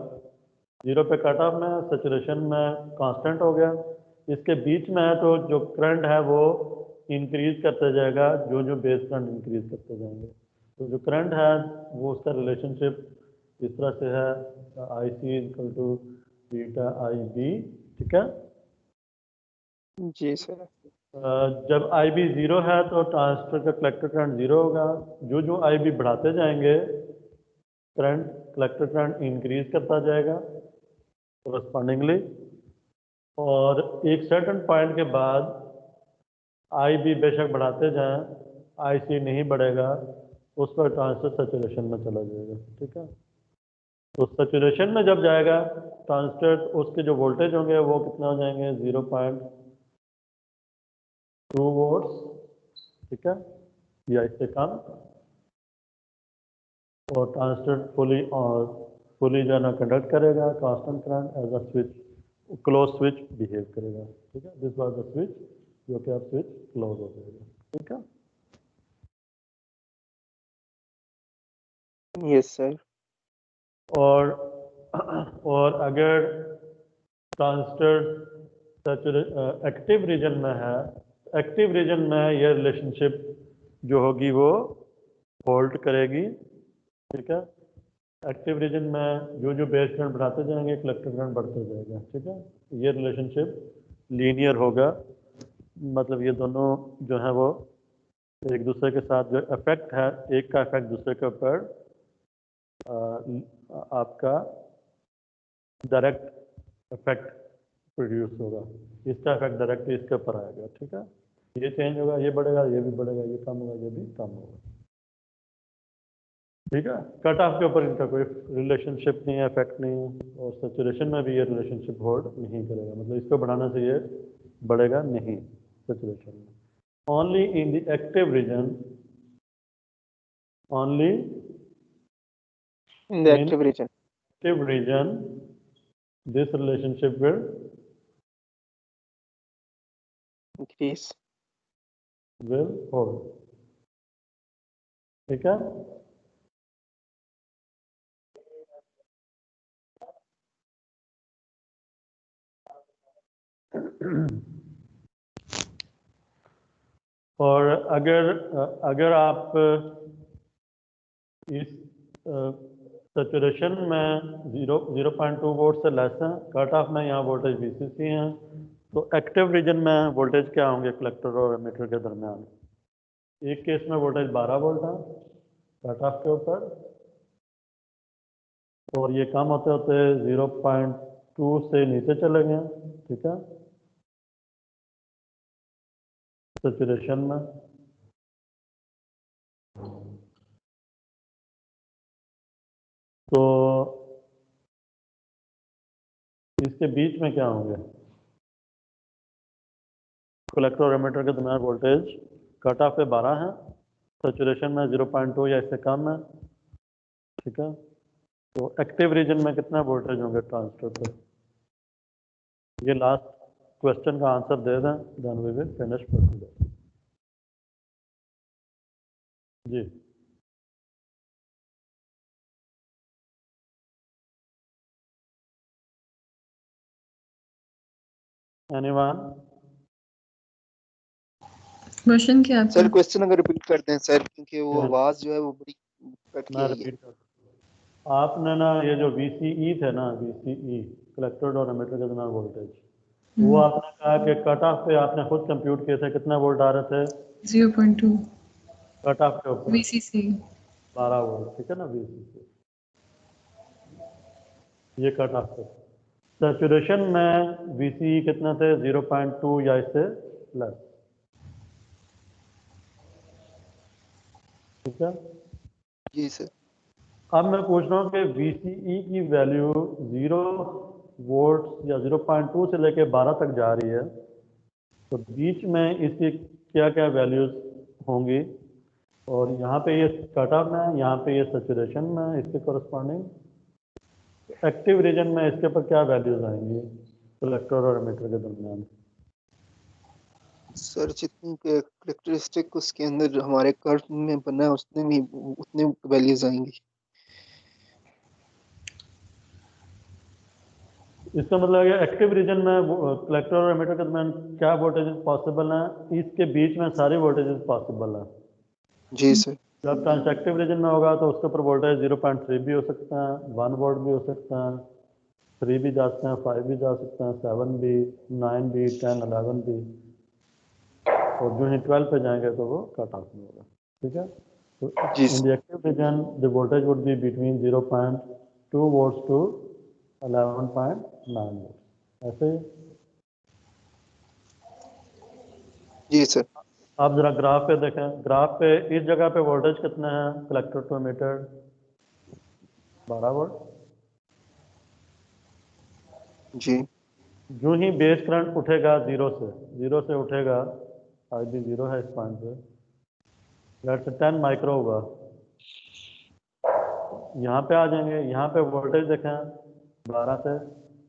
0 पे कट ऑफ में, सैचुरेशन में कांस्टेंट हो गया, इसके बीच में है, तो जो करंट है वो इंक्रीज करते जाएगा जो जो बेस करंट इंक्रीज करते जाएंगे। तो जो करंट है वो उसका रिलेशनशिप इस तरह से है, I C equal to beta I B. ठीक है, जी सर। जब आई बी 0 है तो ट्रांजिस्टर का कलेक्टर करंट 0 होगा। जो जो आई बी बढ़ाते जाएंगे करंट कलेक्टर करंट इंक्रीज करता जाएगा correspondingly, और एक सर्टेन पॉइंट के बाद आई बी बेशक बढ़ाते जाएं, आई सी नहीं बढ़ेगा, उस पर ट्रांजिस्टर सैचुरेशन में चला जाएगा। ठीक है, तो सैचुरेशन में जब जाएगा ट्रांजिस्टर, उसके जो वोल्टेज होंगे वो कितना हो जाएंगे 0.2 वोल्ट्स। ठीक है, या इससे कम, और ट्रांजिस्टर फुली जो है ना कंडक्ट करेगा, constant current as a switch, close switch behave करेगा। ठीक है, दिस वाज द स्विच, जो कि अब स्विच क्लोज हो जाएगा। ठीक है। Yes sir. और अगर ट्रांजिस्टर एक्टिव रीजन में है, एक्टिव रीजन में ये रिलेशनशिप जो होगी वो होल्ड करेगी। ठीक है, एक्टिव रीजन में जो जो बेस करंट बढ़ाते जाएंगे कलेक्टर करंट बढ़ते जाएगा। ठीक है, ये रिलेशनशिप लीनियर होगा, मतलब ये दोनों जो है वो एक दूसरे के साथ जो इफेक्ट है, एक का इफेक्ट दूसरे के ऊपर आपका डायरेक्ट इफेक्ट प्रोड्यूस होगा, इसका इफेक्ट डायरेक्ट इसके ऊपर आएगा। ठीक है, ये चेंज होगा, ये बढ़ेगा, ये भी बढ़ेगा, ये कम होगा, ये भी कम होगा। ठीक है, कट ऑफ के ऊपर इनका कोई रिलेशनशिप नहीं है, इफेक्ट नहीं है, और सैचुरेशन में भी ये रिलेशनशिप होल्ड नहीं करेगा, मतलब इसको बढ़ाने से ये बढ़ेगा नहीं सैचुरेशन में। Only in the active reason, only in the active region this relationship will increase hold। ठीक है, और अगर आप इस सैचुरेशन में 0.2 वोल्ट से लेस है, कट ऑफ में यहाँ वोल्टेज VCC है, तो एक्टिव रीजन में वोल्टेज क्या होंगे कलेक्टर और एमिटर के दरमियान? एक केस में वोल्टेज 12 वोल्ट है कट ऑफ के ऊपर, और ये कम होते होते 0.2 से नीचे चले गए। ठीक है, सैचुरेशन में तो इसके बीच में क्या होंगे? कलेक्टर और एमिटर के दरमियान वोल्टेज कट ऑफ पे 12 है, सैचुरेशन में 0.2 या इससे कम है। ठीक है, तो एक्टिव रीजन में कितना वोल्टेज होंगे ट्रांजिस्टर पे? ये लास्ट क्वेश्चन का आंसर दे दें, then we will finish for today. जी, एनीवन? क्वेश्चन क्या सर था? क्वेश्चन अगर रिपीट कर दें सर, क्योंकि वो हाँ। आवाज जो है वो बड़ी कट के मैं आई है। रिपीट कर, आपने ना ये जो VCE थे ना, VCE कलेक्टर और एमिटर के दरमियान वोल्टेज, वो आपने कहा कि कट ऑफ पे आपने खुद कंप्यूट किए थे, कितना वोल्ट आ रहे थे 0.2 कट ऑफ के ऊपर? VCC 12 volt. ठीक है ना, VCC ये कट ऑफ पे। सैचुरेशन में VCE कितना थे? 0.2 या इससे प्लस। ठीक है, जी सर। अब मैं पूछ रहा हूँ कि VCE की वैल्यू 0 वोल्ट या 0.2 से लेके 12 तक जा रही है, तो बीच में इसकी क्या क्या वैल्यूज होंगी? और यहाँ पे ये कट ऑफ में, यहाँ पे ये सैचुरेशन में, इसके कॉरस्पॉन्डिंग एक्टिव रीजन में इसके ऊपर क्या वैल्यूज आएंगी कलेक्टर और एमिटर के दरमियान? सर जितनी कैरेक्टरिस्टिक उसके अंदर हमारे कर्व में बना है उसने भी उतने वैल्यूज आएंगी। इसका मतलब है एक्टिव रीजन में कलेक्टर और एमिटर के दरमियान क्या वोल्टेजेस पॉसिबल हैं? इसके बीच में सारे वोल्टेजेस पॉसिबल हैं। जी सर। जब ट्रांसएक्टिव रीजन में होगा तो उसके ऊपर वोल्टेज 0.3 भी हो सकता है, 1 वोल्ट भी हो सकता है, 3 भी जा सकते हैं, 5 भी जा सकते हैं, 7 भी, 9 भी, 10, 11 भी, और जो ही 12 पे जाएंगे तो वो कट ऑफ में होगा। ठीक है, तो जी in the active region the voltage would be between 0.2 volts to 11.9 volt. ऐसे ही जी सर। आप जरा ग्राफ पे देखें, ग्राफ पे इस जगह पे वोल्टेज कितना है कलेक्टर टू एमिटर? 12 वोल्ट। जी। जो ही बेस करंट उठेगा जीरो से उठेगा, आज भी जीरो है इस पॉइंट पे, लेट से 10 माइक्रो हुआ, यहाँ पे आ जाएंगे, यहाँ पे वोल्टेज देखें 12 से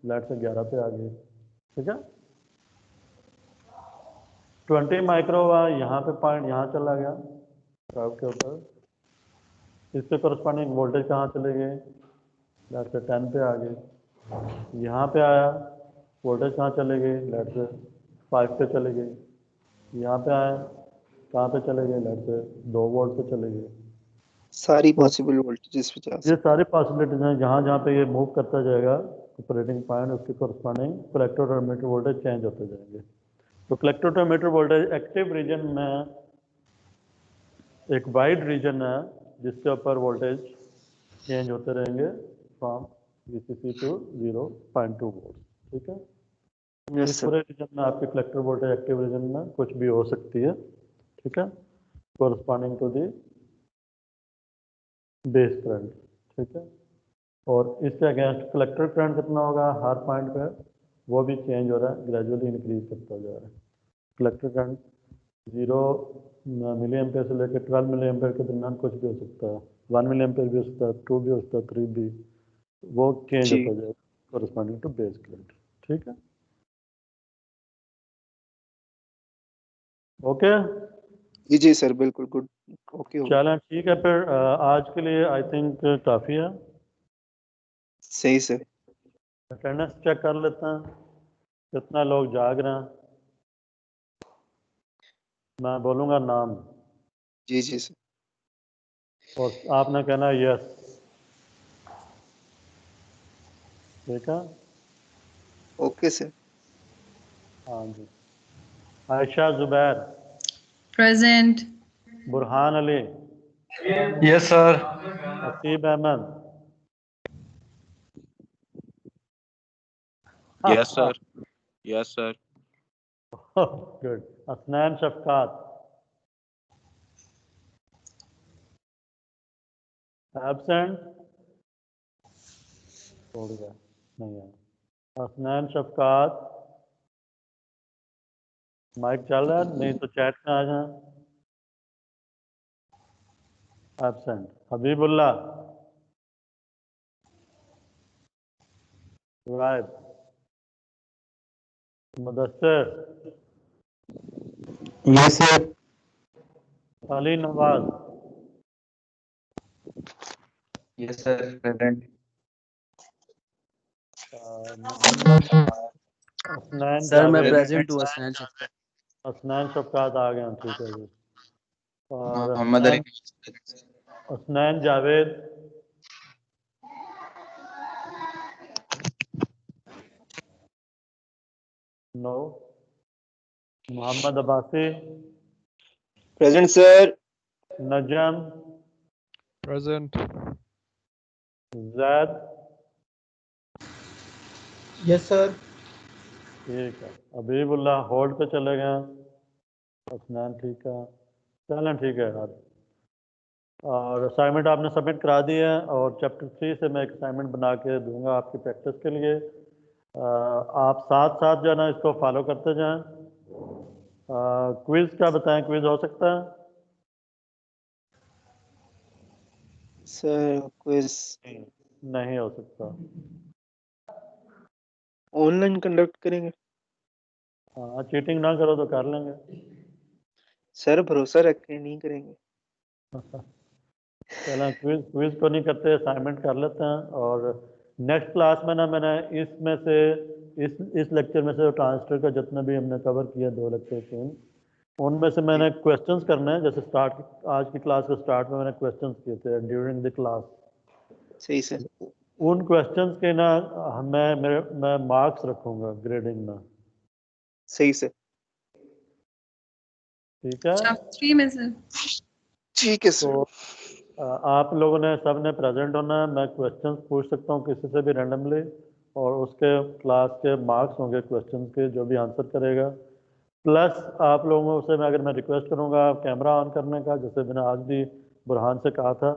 लेट से 11 पे आ गए। ठीक है, 20 माइक्रो हुआ, यहाँ पे पॉइंट यहाँ चला गया कर्व के ऊपर, इसके corresponding वोल्टेज कहाँ चले गए? लेट्स से 10 पे आ गए। यहाँ पे आया, वोल्टेज कहाँ चले गए? लेट्स से 5 पे चले गए। यहाँ पे आया, कहाँ पे चले गए? लेट्स से 2 वोल्ट पे चले गए। सारी पॉसिबल वोल्टेजेस पे जा ये सकते सारी पॉसिबिलिटीज हैं, जहाँ जहाँ पे ये मूव करता जाएगा ऑपरेटिंग पॉइंट, उसके corresponding कलेक्टर और मीटर वोल्टेज चेंज होते जाएंगे। तो कलेक्टर और मीटर वोल्टेज एक्टिव रीजन में एक वाइड रीजन है जिसके ऊपर वोल्टेज चेंज होते रहेंगे फ्रॉम VCC टू 0.2 वोल्ट। ठीक है, हैं। इस पूरे रीजन में आपकी कलेक्टर वोल्टेज एक्टिव रीजन में कुछ भी हो सकती है। ठीक है, corresponding to the base current. ठीक है, और इसके अगेंस्ट कलेक्टर करंट कितना होगा हर पॉइंट पे, वो भी चेंज हो रहा है, ग्रेजुअली इंक्रीज करता जा रहा है। कलेक्टर करंट 0 मिली एम्पेयर से लेकर 12 मिली एम्पेयर के दरमियान कुछ भी हो सकता है, 1 मिली एम्पेयर भी हो सकता है, 2 भी हो सकता है, 3 भी, वो चेंज जी होता जाएगा कोरस्पॉन्डिंग टू बेस करंट। ठीक है, ओके, जी सर, बिल्कुल गुड। ओके हो गया। चलें ठीक है, फिर आज के लिए आई थिंक काफ़ी है। सही सर। अटेंडेंस चेक कर लेते हैं कितना लोग जाग रहे हैं। मैं बोलूँगा नाम जी सर। और आपने कहना यस। ठीक है, ओके सर। हाँ जी। Ayesha Zubair, present. Burhan Ali, yes sir. Haseeb Ahmed, Yes, sir. Yes, sir. Good, Asnain Shafqat, absent, छोड़ गया, नहीं है। असनैन शफकात, माइक चल रहा है, नहीं तो चैट में आ जाए। एब्सेंट। हबीबुल्लाह, गायब। Mudassir, yes sir. Ali Nawaz, yes sir present. Mohammad Asnain sir मैं जावेद, प्रेजेंट हूँ असनैन शफकत। असनैन शफकात आ गए हैं, ठीक है जी। और Mohammad Ali. Asnain Javed, no. Mohammad Abbasi, present sir. Najam, Present. Zaid, yes sir. ठीक है। हबीबुल्लाह होल्ड पे चले गए हैं। असनैन ठीक है, चलें ठीक है यार। और असाइनमेंट आपने सबमिट करा दी है, और चैप्टर 3 से मैं एक असाइनमेंट बना के दूंगा आपकी प्रैक्टिस के लिए। आप साथ साथ जो है ना इसको फॉलो करते जाएं। क्विज का बताएं, क्विज हो सकता है? सर क्विज नहीं हो सकता। ऑनलाइन कंडक्ट करेंगे। हाँ, चीटिंग ना करो तो कर लेंगे। सर भरोसा रखें, नहीं करेंगे। चलें, क्विज क्विज को नहीं करते, असाइनमेंट कर लेते हैं। और नेक्स्ट क्लास में ना मैंने इसमें से इस लेक्चर में से ट्रांजिस्टर का जितना भी हमने कवर किया 2 लेक्चर 3, उनमें से मैंने क्वेश्चंस करने हैं। जैसे आज की क्लास के स्टार्ट में मैंने क्वेश्चंस किए थे ड्यूरिंग द क्लास। सही सर। उन क्वेश्चंस के ना मैं मार्क्स रखूंगा ग्रेडिंग में। सही सर। ठीक है, चैप्टर 3 में से। ठीक है तो सर। आप लोगों ने सब ने प्रेजेंट होना है। मैं क्वेश्चंस पूछ सकता हूँ किसी से भी रैंडमली, और उसके क्लास के मार्क्स होंगे क्वेश्चंस के, जो भी आंसर करेगा। प्लस आप लोगों से अगर मैं रिक्वेस्ट करूँगा कैमरा ऑन करने का, जैसे मैंने आज भी बुरहान से कहा था,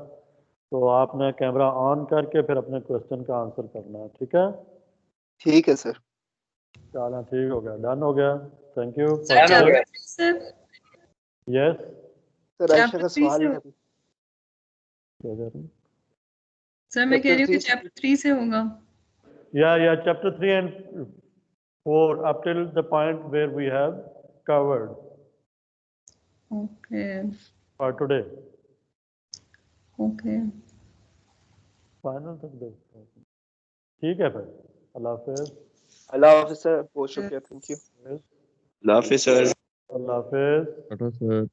तो आपने कैमरा ऑन करके फिर अपने क्वेश्चन का आंसर करना है। ठीक है, ठीक है सर। चलो ठीक हो गया, डन हो गया। Thank you sir for chapter 3 से। यस। सर आयशा चैप्टर का 3 सवाल से। है अभी। क्या कह रहे हैं? सर मैं कह रही हूँ कि Chapter 3 चैप्टर 3 से होगा। Yeah, chapter 3 and 4 up till the point where we have covered okay. for today. Okay final तक देखते हैं। ठीक है फिर, अल्लाह हाफिज। अल्लाह हाफिज सर, बहुत शुक्रिया, thank you. Allah Hafiz sir. Allah Hafiz. Hello, sir.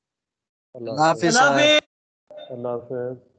Allah Hafiz. Hafiz sir. Allah Hafiz.